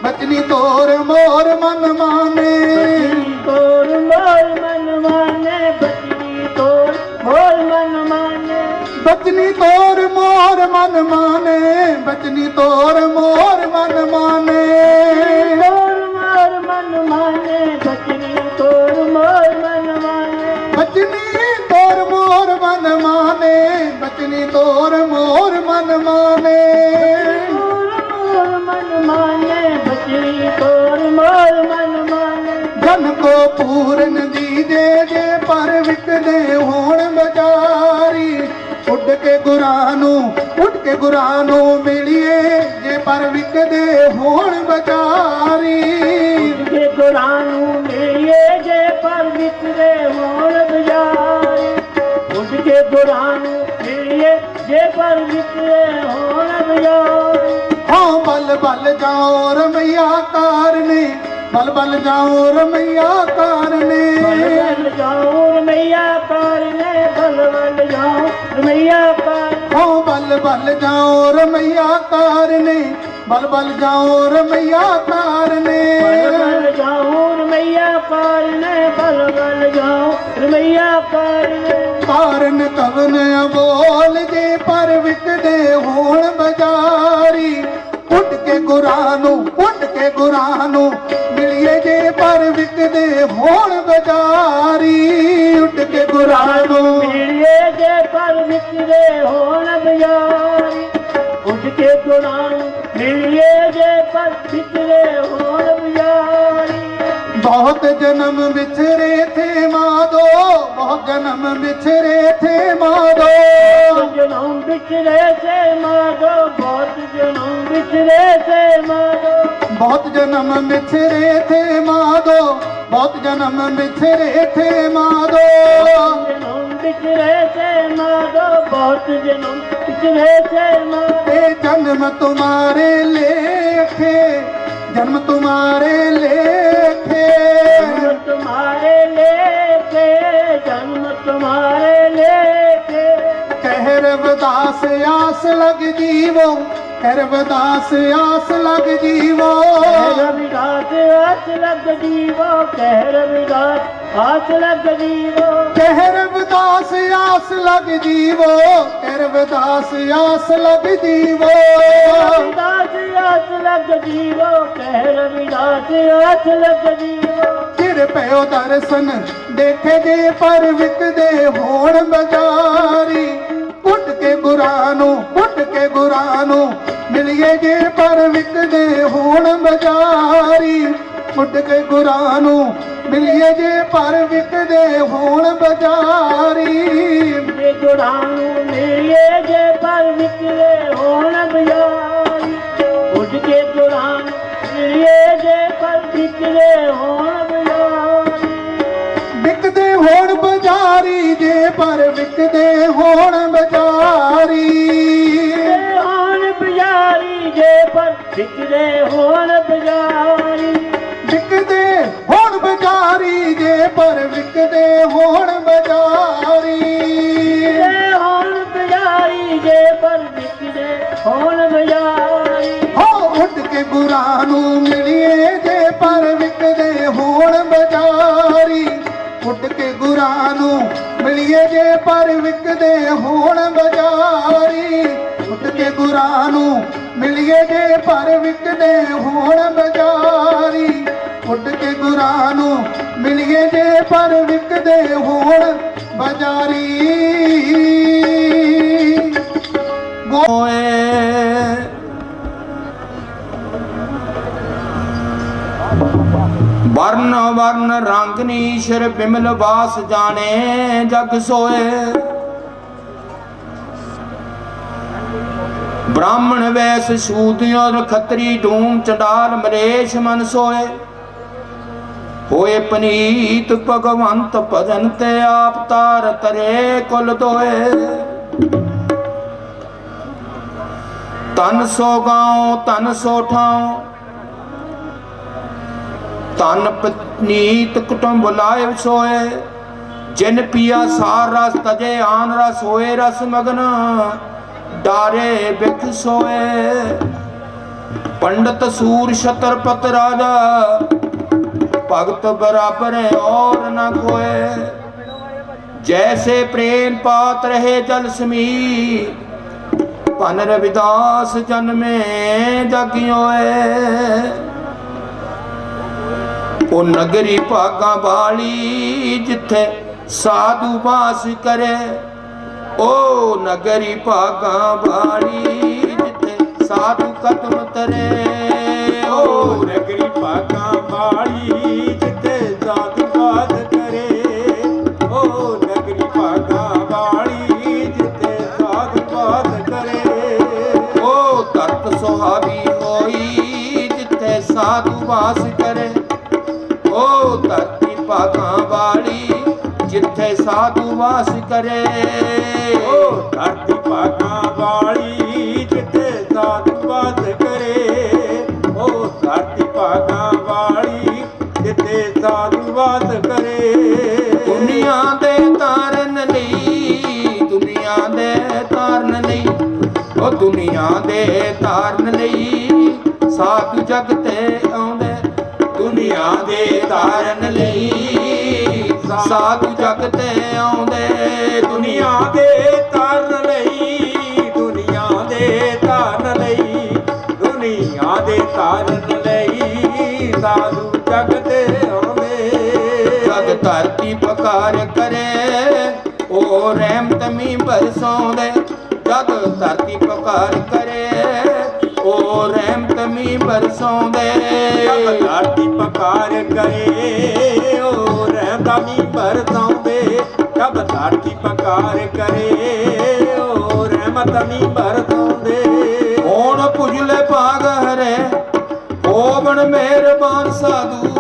बचनी तोर मोर मन माने बचनी तोर मोर मन माने बचनी तोर मोर मन माने बचनी तोर मोर मन माने बचनी तोर मोर मन माने तोर मोर मन माने बचनी तोर मोर मन माने बचनी तोर मोर मन माने बचनी तोर मोर मन माने तोर मोर मन माने बचनी तोर मोर मन माने जन को पूरन दीजे जे पर विकदे होण बाजारी ਉੱਡ ਕੇ ਗੁਰਾਂ ਨੂੰ ਮਿਲੀਏ ਜੇ ਪਰ ਵਿਕਦੇ ਹੋਣ ਬਾਜ਼ਾਰੀ ਕੇ ਗੁਰਾਂ ਨੂੰ ਮਿਲੀਏ ਜੇ ਪਰ ਵਿਕਦੇ ਹੋਣ ਬਜ਼ਾਰੀ ਉੱਡ ਕੇ ਗੁਰਾਂ ਨੂੰ ਮਿਲੀਏ ਜੇ ਪਰ ਵਿਕਦੇ ਹੋਣ ਬਜ਼ਾਰੀ ਹਾਂ ਬਲ ਬਲ ਜਾਓ ਰਮਈਆ ਕਾਰਨੇ ਬਲ ਬਲ ਜਾਓ ਰਮਈਆ ਕਾਰਨੇ ਬਲ ਜਾਓ ਰਮਈਆ ਕਾਰਨੇ ਬਲ ਬਲ ਜਾਓ ਰਮਈਆ ਕਾਰਨੇ ਹਾਂ ਬਲ ਬਲ ਜਾਓ ਰਮਈਆ ਕਾਰਨੇ ਬਲ ਬਲ ਜਾਓ ਰਮਈਆ ਕਾਰਨੇ ਬਲ ਜਾਓ ਰਮਈਆ ਕਾਰਨੇ ਬਲ ਬਲ ਜਾਓ ਰਮਈਆ ਕਾਰਨੇ ਕਾਰਨ ਕਵਨ ਬੋਲ ਜੇ ਪਰ ਵਿਕਦੇ ਹੋਣ ਬਾਜ਼ਾਰੀ ਉੱਡ ਕੇ ਗੁਰਾਂ ਨੂੰ ਮਿਲੀਏ ਜੇ ਪਰ ਵਿਕਦੇ ਹੋਣ ਬਾਜ਼ਾਰੀ ਉੱਡ ਕੇ ਗੁਰਾਂ ਨੂੰ ਮਿਲੀਏ ਜੇ ਪਰ ਵਿਕਦੇ ਹੋਣ ਬਜ਼ਾਰੀ ਉੱਡ ਕੇ ਗੁਰਾਂ ਨੂੰ ਮਿਲੀਏ ਜੇ ਪਰ ਵਿਕਦੇ ਹੋਣ ਬਜ਼ਾਰੀ ਬਹੁਤ ਜਨਮ ਵਿਛਰੇ ਥੇ ਮਾਦੋ ਬਹੁਤ ਜਨਮ ਵਿਛਰੇ ਥੇ ਮਾਦੋ ਜਨਮ ਵਿਚਰੇ ਸੇ ਮਾਦੋ ਬਹੁਤ ਜਨਮ ਵਿਚਰੇ ਸੇ ਮਾਦੋ ਬਹੁਤ ਜਨਮ ਵਿਛਰੇ ਥੇ ਮਾਦੋ ਬਹੁਤ ਜਨਮ ਵਿਛਰੇ ਥੇ ਮਾਦੋ ਜਨਮ ਵਿਚਰੇ ਸੇ ਮਾਦੋ ਬਹੁਤ ਜਨਮ ਵਿਚਰੇ ਸੇ ਮਾਦੋ ਇਹ ਜਨਮ ਤੁਮਾਰੇ ਲੇਖੇ ਜਨਮ ਤੁਮਾਰੇ ਲੇਖੇ ਜਨਮ तुम्हारे लेके जन्म तुम्हारे लेके ਕਹਿ ਰਵਿਦਾਸ ਆਸ ਲਗ ਜੀਵੋ ਕਹਿ ਰਵਿਦਾਸ ਆਸ ਲਗ ਜੀਵੋ रविदास आस लग जीवो कह रविदास आस लग जीवो ਕਹਿ ਰਵਿਦਾਸ ਆਸ ਲਗ ਜੀਵੋ ਕਹਿ ਰਵਿਦਾਸ ਆਸ ਲਗ ਜੀਵੋ रविदास आस लग जीवो कह रविदास आस लग जीवो ਚਿਰ ਪਿਓ ਦਰਸ਼ਨ ਦੇਖੇ ਜੇ ਪਰ ਵਿਕਦੇ ਹੋਣ ਬਾਜ਼ਾਰੀ ਉੱਡ ਕੇ ਗੁਰਾਂ ਨੂੰ ਮਿਲੀਏ ਜੇ ਪਰ ਵਿਕਦੇ ਹੋਣ ਬਾਜ਼ਾਰੀ ਉੱਡ ਕੇ ਗੁਰਾਂ ਨੂੰ ਮਿਲੀਏ ਜੇ ਪਰ ਵਿਕਦੇ ਹੋਣ ਬਾਜ਼ਾਰੀ जे गुरानू मिलिए जे पर विकले होण बजारी उठ के गुरानू मिलिए जे पर विकले होण बजारी ਵਿਕਦੇ ਹੋਣ ਬਾਜ਼ਾਰੀ ਜੇ ਪਰ ਵਿਕਦੇ ਹੋਣ ਬਾਜ਼ਾਰੀ होण बजारी जे पर विकले होण बजारी ਵਿਕਦੇ ਹੋਣ ਬਾਜ਼ਾਰੀ ਹੋਣ ਬਜ਼ਾਰੀ। ਵਿਕਦੇ ਹੋਣ ਬਜ਼ਾਰੀ ਜੇ ਪਰ ਵਿਕਦੇ ਹੋਣ ਬਜ਼ਾਰੀ। ਹੋ ਉੱਡ ਕੇ ਗੁਰਾਂ ਨੂੰ ਮਿਲੀਏ ਜੇ ਪਰ ਵਿਕਦੇ ਹੋਣ ਬਜ਼ਾਰੀ। ਉੱਡ ਕੇ ਗੁਰਾਂ ਨੂੰ ਮਿਲੀਏ ਜੇ ਪਰ ਵਿਕਦੇ ਹੋਣ ਬਜ਼ਾਰੀ। ਉੱਡ ਕੇ ਗੁਰਾਂ ਨੂੰ ਮਿਲੀਏ ਜੇ ਪਰ ਵਿਕਦੇ ਹੋਣ ਬਜ਼ਾਰੀ। ਉੱਡ ਕੇ ਗੁਰਾਂ ਨੂੰ ਮਿਲੀਏ ਜੇ ਪਰ ਵਿਕਦੇ ਹੋਣ ਬਜ਼ਾਰੀ। ਗੋਏ ਵਰਨ ਵਰਨ ਰੰਗ ਨੀਸ਼ਰ ਬਿਮਲ ਬਾਸ ਜਾਣੇ ਜਗ ਸੋਏ। ਬ੍ਰਾਹਮਣ ਵੈਸ ਸ਼ੂਦਿਓਰ ਖੱਤਰੀ ਢੂਮ ਚੰਡਾਲ ਮਰੇਸ਼ ਮਨ ਸੋਏ। ਹੋਏ ਪਨੀਤ ਭਗਵੰਤ ਭਜਨ ਤੇ ਆਪ ਤਾਰ ਤਰੇ ਕੁਲ ਦੋਏ। ਤਨ ਸੋ ਗਾਉ ਤਨ ਸੋ ਠਾਉ ਤਨ ਪਤਨੀਤ ਕੁਟੁੰਬ ਲਾਇ ਸੋਏ। ਜਿਨ ਪੀਆ ਸਾਰ ਰਸ ਤਜੇ ਆਨ ਰਸ ਹੋਏ ਰਸ ਮਗਨ ਡਾਰੇ ਬਿਖ ਸੋਏ। ਪੰਡਤ ਸੂਰ ਛਤਰਪਤ ਰਾਜਾ ਭਗਤ ਬਰਾਬਰ ਔਰ ਨ ਕੋਏ। ਜੈਸੇ ਪ੍ਰੇਮ ਪਾਤ ਰਹੇ ਜਲ ਸਮੀ ਪਨ ਰਵਿਦਾਸ ਜਨਮੇ ਜਾਗਿਓਏ। ਉਹ ਨਗਰੀ ਭਾਗਾਂ ਵਾਲੀ ਜਿੱਥੇ ਸਾਧੂ ਬਾਸ ਕਰੇ। ਉਹ ਨਗਰੀ ਭਾਗਾਂ ਵਾਲੀ ਜਿੱਥੇ ਸਾਧੂ ਕਦਮ ਤਰੇ। ਉਹ ਨਗਰੀ ਭਾਗਾਂ ਵਾਲੀ ਜਿੱਥੇ ਸਾਧੂ ਬਾਸ ਕਰੇ। ਉਹ ਨਗਰੀ ਭਾਗਾਂ ਵਾਲੀ ਜਿੱਥੇ ਸਾਧੂ ਬਾਸ ਕਰੇ। ਉਹ ਧਰਤ ਸੁਹਾਵੀ ਹੋਈ ਜਿੱਥੇ ਸਾਧੂ ਬਾਸ ਕਰੇ। ਉਹ ਧਰਤੀ ਭਾਗਾਂ ਵਾਲੀ ਜਿੱਥੇ ਸਾਧੂ ਵਾਸ ਕਰੇ। ਉਹ ਧਰਤੀ ਭਾਗਾਂ ਵਾਲੀ ਜਿੱਥੇ ਸਾਧੂ ਵਾਸ ਕਰੇ। ਉਹ ਧਰਤੀ ਭਾਗਾਂ ਵਾਲੀ ਜਿੱਥੇ ਸਾਧੂ ਵਾਸ ਕਰੇ। ਦੁਨੀਆ ਦੇ ਤਾਰਨ ਲਈ ਦੁਨੀਆ ਦੇ ਤਾਰਨ ਲਈ ਉਹ ਦੁਨੀਆ ਦੇ ਤਾਰਨ ਲਈ ਸਾਧੂ ਜਗ ਤੇ ਆਉਂਦੇ। ਦੁਨੀਆ ਦੇ ਤਾਰਨ ਲਈ ਸਾਧੂ ਜਗ ਤੇ ਆਉਂਦੇ। ਦੁਨੀਆ ਦੇ ਤਾਰਨ ਲਈ ਦੁਨੀਆ ਦੇ ਤਾਰਨ ਲਈ ਦੁਨੀਆ ਦੇ ਤਾਰਨ ਲਈ ਸਾਧੂ ਜਗ ਤੇ ਆਉਂਦੇ। ਜਦ ਧਰਤੀ ਪਕਾਰ ਕਰੇ ਉਹ ਰਹਿਮਤ ਮੀਂਹ ਬਰਸਾਉਂਦੇ। ਜਦ ਧਰਤੀ ਪਕਾਰ ਕਰੇ ਉਹ ਰਹਿਮਤ ਮੀਂਹ ਬਰਸਾਉਂਦੇ। ਜਦ ਧਰਤੀ ਪਕਾਰ ਕਰੇ ਉਹ ਰਹਿਮਤ ਮੀਂਹ ਬਰਸਾਉਂਦੇ। ਜਦ ਧਰਤੀ ਪਕਾਰ ਕਰੇ ਉਹ ਰਹਿਮਤ ਮੀਂਹ ਬਰਸਾਉਂਦੇ। ਹੁਣ ਪੁਜਲੇ ਭਾਗ ਹਰੇ ਹੋਵਣ ਮਿਹਰਬਾਨ ਸਾਧੂ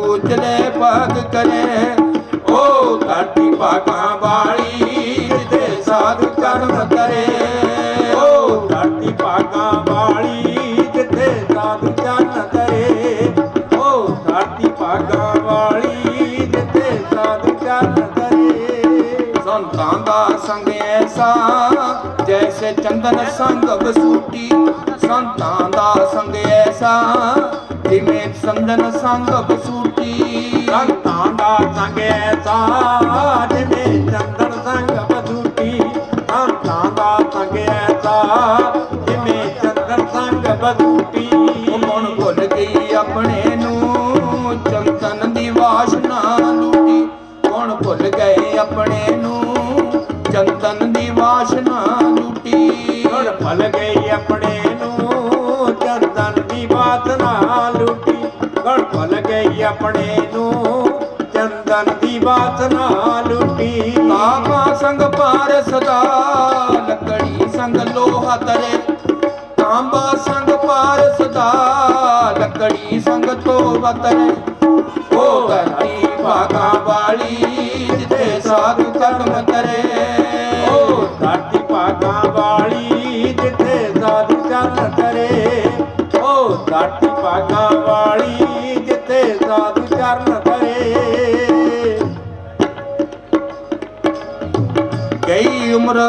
ਉਜਲੇ ਭਾਗ ਕਰੇ। ਉਹ ਧਰਤੀ ਭਾਗਾਂ ਵਾਲੀ ਜਿੱਥੇ ਸਾਧੂ ਕਰਮ ਕਰੇ। ਉਹ ਧਰਤੀ ਭਾਗਾਂ ਵਾਲੀ ਜਿੱਥੇ ਸਾਧੂ ਚਰਨ ਕਰੇ। ਉਹ ਧਰਤੀ ਭਾਗਾਂ ਵਾਲੀ ਜਿੱਥੇ ਸਾਧੂ ਚਰਨ ਕਰੇ। ਸੰਤਾਂ ਦਾ ਸੰਗ ਐਸਾ ਜੈਸੇ ਚੰਦਨ ਸੰਗ ਬਸੂਟੀ। ਸੰਤਾਂ ਦਾ ਸੰਗ ਐਸਾ ਜਿਵੇਂ ਚੰਦਨ ਸੰਗ ਬਸੂਟੀ। ਸੰਤਾਂ ਦਾ ਸੰਗ ਐਸਾ ਜਿਵੇਂ ਚੰਦਨ ਸੰਗ ਬਸੂਟੀ। ਸੰਤਾਂ ਦਾ ਸੰਗ ਐਸਾ ਜਿਵੇਂ ਚੰਦਨ ਸੰਗ ਬਸੂਟੀ। ਕੌਣ ਭੁੱਲ ਗਈ ਆਪਣੇ ਨੂੰ ਚੰਦਨ ਦੀ ਵਾਸ਼ਨਾ ਲੂਟੀ। ਕੌਣ ਭੁੱਲ ਗਏ ਆਪਣੇ ਨੂੰ ਚੰਦਨ ਦੀ ਵਾਸ਼ਨਾ ਲੂਟੀ। ਕੌਣ ਭੁੱਲ ਗਈ ਆਪਣੇ ਨੂੰ ਚੰਦਨ ਦੀ ਵਾਸ਼ਨਾ ਲੂਟੀ। ਕੌਣ ਭੁੱਲ ਗਈ ਆਪਣੇ ਨੂੰ ਚੰਦਨ ਦੀ ਵਾਸ਼ਨਾ ਲੂਟੀ। ਤਾਂਬਾ ਸੰਗ ਪਾਰਸ ਦਾ ਲੱਕੜੀ ਸੰਗ ਲੋਹਾ ਤਰੇ। ਤਾਂਬਾ ਸੰਗ ਪਾਰਸ ਦਾ ਲੱਕੜੀ ਸੰਗ ਤੋਬਾ ਤਰੇ। ਉਹ ਧਰਤੀ ਭਾਗਾਂ ਵਾਲੀ ਜਿੱਥੇ ਸਾਧੂ ਕਰਮ ਤਰੇ। ਉਹ ਧਰਤੀ ਭਾਗਾਂ ਵਾਲੀ ਜਿੱਥੇ ਸਾਧੂ ਚਰਨ ਕਰੇ। ਉਹ ਧਰਤੀ ਭਾਗਾਂ ਵਾਲੀ ਜਿੱਥੇ ਸਾਧੂ ਚਰਨ ਕਰੇ। उम्र।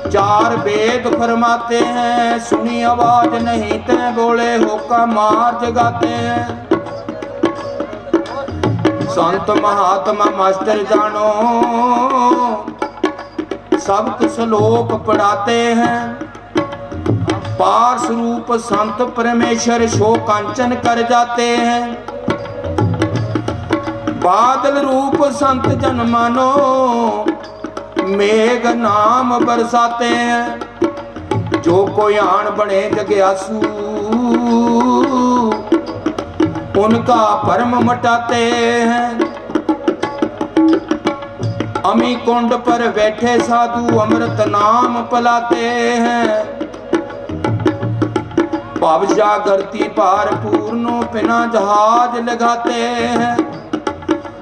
चार वेद फरमाते हैं, सुनी आवाज नहीं ते बोले होका मार जगाते हैं। संत महात्मा मास्टर जानो सब कुछ श्लोक पढ़ाते हैं। पार स्वरूप संत परमेश्वर शो कांचन कर जाते हैं। बादल रूप संत जन मानो मेघ नाम बरसाते हैं। जो कोई आन बने जग्यासु उनका परम मटाते हैं। अमी कुंड पर बैठे साधु अमृत नाम पलाते हैं। भव जागृति पार पूर्णो बिना जहाज लगाते हैं।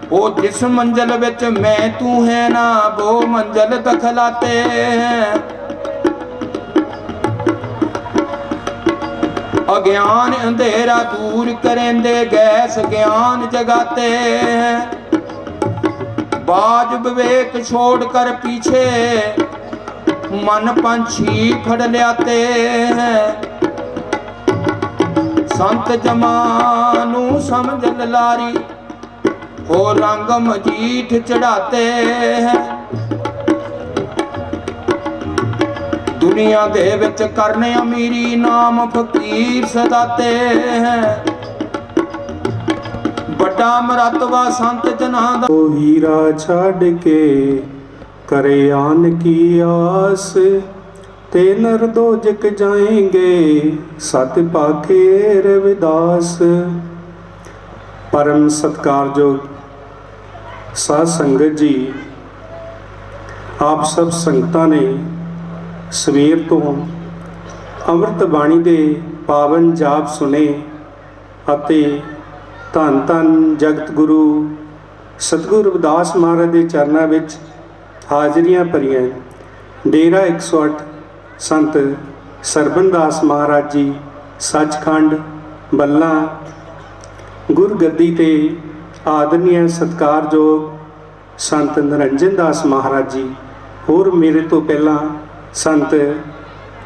वो जिस मंजिल विच मैं तू है ना वो मंजिल दखलाते हैं। अज्ञान अंधेरा दूर करेंदे गैस ज्ञान जगाते हैं। बाज विवेक छोड़कर पीछे मन पंछी फड़ लाते हैं। संत जमानू समझ लारी हो रंग मजीठ चढ़ाते हैं। दुनिया दे विच करने अमीरी नाम फकीर सदाते हैं। बड़ा मरतबा संत जना दा ओ हीरा छाड़ के करे आन की आस ते नर दोजक जाएंगे सत पाखे रविदास। परम सत्कारयोग साध संगत जी, आप सब संगतां ने सवेर तो ਅੰਮ੍ਰਿਤ ਬਾਣੀ ਦੇ ਪਾਵਨ ਜਾਪ ਸੁਣੇ ਅਤੇ ਧੰਨ ਧੰਨ ਜਗਤ ਗੁਰੂ ਸਤਿਗੁਰੂ ਰਵਿਦਾਸ ਮਹਾਰਾਜ ਦੇ ਚਰਨਾਂ ਵਿੱਚ ਹਾਜ਼ਰੀਆਂ ਭਰੀਆਂ। ਡੇਰਾ 108 ਸੰਤ ਸਰਬਨਦਾਸ ਮਹਾਰਾਜ ਜੀ ਸੱਚਖੰਡ ਬੱਲਾ ਗੁਰਗੱਦੀ ਤੇ ਆਦਰਨੀय ਸਤਿਕਾਰਯੋਗ ਸੰਤ ਨਿਰੰਜਨ ਦਾਸ ਮਹਾਰਾਜ ਜੀ, ਹੋਰ ਮੇਰੇ ਤੋਂ ਪਹਿਲਾਂ ਸੰਤ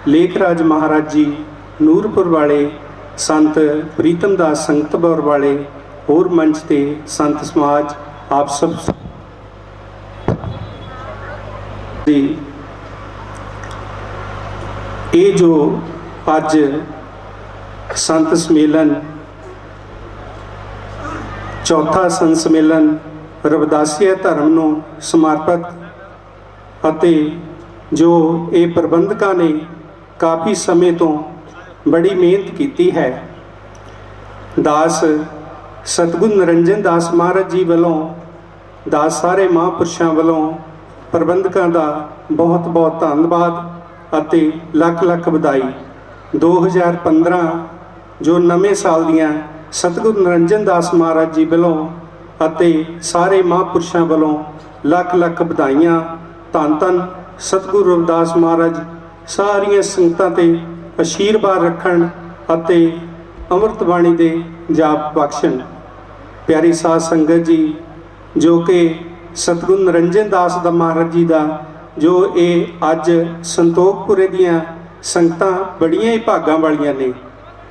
ਲੇਖਰਾਜ ਮਹਾਰਾਜ ਜੀ ਨੂਰਪੁਰ ਵਾਲੇ, ਸੰਤ ਪ੍ਰੀਤਮ ਦਾਸ ਸੰਗਤਪੁਰ ਵਾਲੇ, ਹੋਰ ਮੰਚ ਤੇ ਸੰਤ ਸਮਾਜ, ਆਪ ਸਭ ਦੀ ਇਹ ਜੋ ਅੱਜ ਸੰਤ ਸਮੇਲਨ, ਚੌਥਾ ਸੰਤ ਸਮੇਲਨ ਰਵਿਦਾਸੀਆ ਧਰਮ ਨੂੰ ਸਮਰਪਿਤ ਅਤੇ ਜੋ ਇਹ ਪ੍ਰਬੰਧਕਾਂ ਨੇ ਕਾਫੀ ਸਮੇਂ ਤੋਂ ਬੜੀ ਮਿਹਨਤ ਕੀਤੀ ਹੈ। ਦਾਸ ਸਤਿਗੁਰੂ ਨਿਰੰਜਨ ਦਾਸ ਮਹਾਰਾਜ ਜੀ ਵੱਲੋਂ, ਦਾਸ ਸਾਰੇ ਮਹਾਂਪੁਰਸ਼ਾਂ ਵੱਲੋਂ ਪ੍ਰਬੰਧਕਾਂ ਦਾ ਬਹੁਤ ਬਹੁਤ ਧੰਨਵਾਦ ਅਤੇ ਲੱਖ ਲੱਖ ਵਧਾਈ। 2015 ਜੋ ਨਵੇਂ ਸਾਲ ਦੀਆਂ ਸਤਿਗੁਰੂ ਨਿਰੰਜਨ ਦਾਸ ਮਹਾਰਾਜ ਜੀ ਵੱਲੋਂ ਅਤੇ ਸਾਰੇ ਮਹਾਂਪੁਰਸ਼ਾਂ ਵੱਲੋਂ ਲੱਖ ਲੱਖ ਵਧਾਈਆਂ। ਧੰਨ ਧੰਨ ਸਤਿਗੁਰੂ ਰਵਿਦਾਸ ਮਹਾਰਾਜ ਸਾਰੀਆਂ ਸੰਗਤਾਂ ਤੇ ਅਸ਼ੀਰਵਾਦ ਰੱਖਣ ਅਤੇ ਅੰਮ੍ਰਿਤ ਬਾਣੀ ਦੇ ਜਾਪ ਬਖਸ਼ਣ। ਪਿਆਰੀ ਸਾਧ ਸੰਗਤ ਜੀ, ਜੋ ਕਿ ਸਤਿਗੁਰੂ ਨਿਰੰਜਨ ਦਾਸ ਦਾ ਮਹਾਰਾਜ ਜੀ ਦਾ ਜੋ ਇਹ ਅੱਜ ਸੰਤੋਖਪੁਰੇ ਦੀਆਂ ਸੰਗਤਾਂ ਬੜੀਆਂ ਹੀ ਭਾਗਾਂ ਵਾਲੀਆਂ ਨੇ।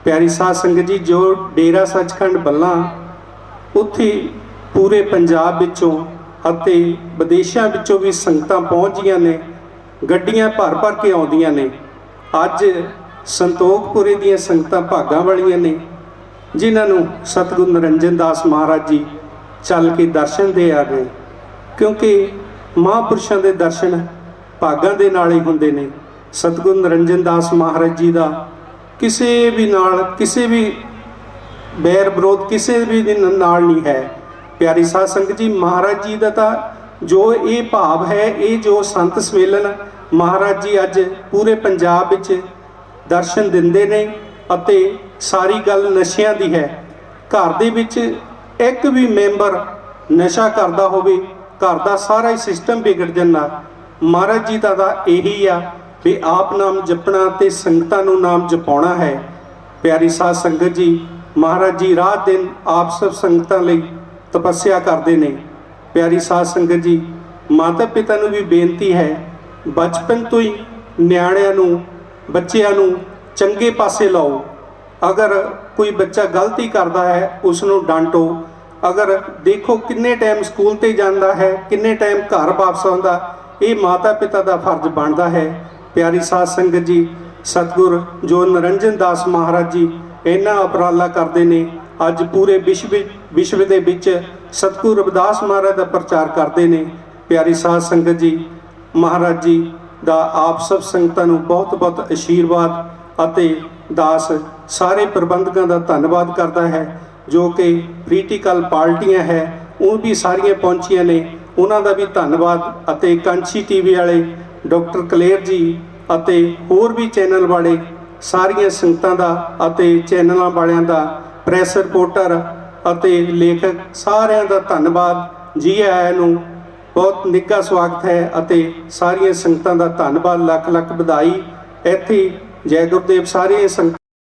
ਪਿਆਰੀ ਸਾਧ ਸੰਗਤ ਜੀ, ਜੋ ਡੇਰਾ ਸੱਚਖੰਡ ਬੱਲਾ ਉੱਥੇ ਪੂਰੇ ਪੰਜਾਬ ਵਿੱਚੋਂ ਅਤੇ ਵਿਦੇਸ਼ਾਂ ਵਿੱਚੋਂ ਵੀ ਸੰਗਤਾਂ ਪਹੁੰਚੀਆਂ ਨੇ, ਗੱਡੀਆਂ ਭਰ ਭਰ ਕੇ ਆਉਂਦੀਆਂ ਨੇ। ਅੱਜ ਸੰਤੋਖਪੁਰੇ ਦੀਆਂ ਸੰਗਤਾਂ ਭਾਗਾਂ ਵਾਲੀਆਂ ਨੇ ਜਿਨ੍ਹਾਂ ਨੂੰ ਸਤਿਗੁਰੂ ਨਿਰੰਜਨ ਦਾਸ ਮਹਾਰਾਜ ਜੀ ਚੱਲ ਕੇ ਦਰਸ਼ਨ ਦੇ ਆ ਗਏ, ਕਿਉਂਕਿ ਮਹਾਂਪੁਰਸ਼ਾਂ ਦੇ ਦਰਸ਼ਨ ਭਾਗਾਂ ਦੇ ਨਾਲ ਹੀ ਹੁੰਦੇ ਨੇ। ਸਤਿਗੁਰੂ ਨਿਰੰਜਨ ਦਾਸ ਮਹਾਰਾਜ ਜੀ ਦਾ ਕਿਸੇ ਵੀ ਨਾਲ, ਕਿਸੇ ਵੀ ਬੈਰ ਵਿਰੋਧ ਕਿਸੇ ਵੀ ਦੇ ਨਾਲ ਨਹੀਂ ਹੈ। ਪਿਆਰੀ ਸਾਧ ਸੰਗਤ ਜੀ, ਮਹਾਰਾਜ ਜੀ ਦਾ ਤਾਂ ਜੋ ਇਹ ਭਾਵ ਹੈ, ਇਹ ਜੋ ਸੰਤ ਸਮੇਲਨ ਮਹਾਰਾਜ ਜੀ ਅੱਜ ਪੂਰੇ ਪੰਜਾਬ ਵਿੱਚ ਦਰਸ਼ਨ ਦਿੰਦੇ ਨੇ ਅਤੇ ਸਾਰੀ ਗੱਲ ਨਸ਼ਿਆਂ ਦੀ ਹੈ। ਘਰ ਦੇ ਵਿੱਚ ਇੱਕ ਵੀ ਮੈਂਬਰ ਨਸ਼ਾ ਕਰਦਾ ਹੋਵੇ, ਘਰ ਦਾ ਸਾਰਾ ਹੀ ਸਿਸਟਮ ਵਿਗੜ ਜਾਂਦਾ। ਮਹਾਰਾਜ ਜੀ ਦਾ ਤਾਂ ਇਹੀ ਆ ਵੀ ਆਪ ਨਾਮ ਜਪਣਾ ਤੇ ਸੰਗਤਾਂ ਨੂੰ ਨਾਮ ਜਪਾਉਣਾ ਹੈ। ਪਿਆਰੀ ਸਾਧ ਸੰਗਤ ਜੀ, ਮਹਾਰਾਜ ਜੀ ਰਾਤ ਦਿਨ ਆਪ ਸਭ ਸੰਗਤਾਂ ਲਈ ਤਪੱਸਿਆ ਕਰਦੇ ਨੇ। ਪਿਆਰੀ ਸਾਧ ਸੰਗਤ ਜੀ, ਮਾਤਾ ਪਿਤਾ ਨੂੰ ਵੀ ਬੇਨਤੀ ਹੈ ਬਚਪਨ ਤੋਂ ਹੀ ਨਿਆਣਿਆਂ ਨੂੰ ਬੱਚਿਆਂ ਨੂੰ ਚੰਗੇ ਪਾਸੇ ਲਾਓ। ਅਗਰ ਕੋਈ ਬੱਚਾ ਗਲਤੀ ਕਰਦਾ ਹੈ ਉਸ ਨੂੰ ਡਾਂਟੋ। ਅਗਰ ਦੇਖੋ ਕਿੰਨੇ ਟਾਈਮ ਸਕੂਲ ਤੇ ਜਾਂਦਾ ਹੈ, ਕਿੰਨੇ ਟਾਈਮ ਘਰ ਵਾਪਸ ਆਉਂਦਾ, ਇਹ ਮਾਤਾ ਪਿਤਾ ਦਾ ਫਰਜ਼ ਬਣਦਾ ਹੈ। ਪਿਆਰੀ ਸਾਧ ਸੰਗਤ ਜੀ, ਸਤਿਗੁਰ ਜੋ ਨਿਰੰਜਨ ਦਾਸ ਮਹਾਰਾਜ ਜੀ ਇੰਨਾ ਉਪਰਾਲਾ ਕਰਦੇ ਨੇ, ਅੱਜ ਪੂਰੇ ਵਿਸ਼ਵ ਦੇ ਵਿੱਚ ਸਤਿਗੁਰ ਰਵਿਦਾਸ ਮਹਾਰਾਜ ਦਾ ਪ੍ਰਚਾਰ ਕਰਦੇ ਨੇ। ਪਿਆਰੀ ਸਾਧ ਸੰਗਤ ਜੀ, ਮਹਾਰਾਜ ਜੀ ਦਾ ਆਪ ਸਭ ਸੰਗਤਾਂ ਨੂੰ ਬਹੁਤ ਬਹੁਤ ਆਸ਼ੀਰਵਾਦ ਅਤੇ ਦਾਸ ਸਾਰੇ ਪ੍ਰਬੰਧਕਾਂ ਦਾ ਧੰਨਵਾਦ ਕਰਦਾ ਹੈ ਜੋ ਕਿ ਪੋਲੀਟੀਕਲ ਪਾਰਟੀਆਂ ਹੈ ਉਹ ਵੀ ਸਾਰੀਆਂ ਪਹੁੰਚੀਆਂ ਨੇ, ਉਹਨਾਂ ਦਾ ਵੀ ਧੰਨਵਾਦ। ਅਤੇ ਕਾਂਚੀ ਟੀਵੀ ਵਾਲੇ ਡਾਕਟਰ ਕਲੇਰ ਜੀ ਅਤੇ ਹੋਰ ਵੀ ਚੈਨਲ ਵਾਲੇ ਸਾਰੀਆਂ ਸੰਗਤਾਂ ਦਾ ਅਤੇ ਚੈਨਲਾਂ ਵਾਲਿਆਂ ਦਾ, ਪ੍ਰੈਸ ਰਿਪੋਰਟਰ ਅਤੇ ਲੇਖਕ ਸਾਰਿਆਂ ਦਾ ਧੰਨਵਾਦ। ਜੀ ਆਇਆਂ ਨੂੰ, ਬਹੁਤ ਨਿੱਘਾ ਸਵਾਗਤ ਹੈ ਅਤੇ ਸਾਰੀਆਂ ਸੰਗਤਾਂ ਦਾ ਧੰਨਵਾਦ, ਲੱਖ ਲੱਖ ਵਧਾਈ। ਇੱਥੇ ਜੈ ਗੁਰਦੇਵ ਸਾਰੀਆਂ ਸੰਗਤਾਂ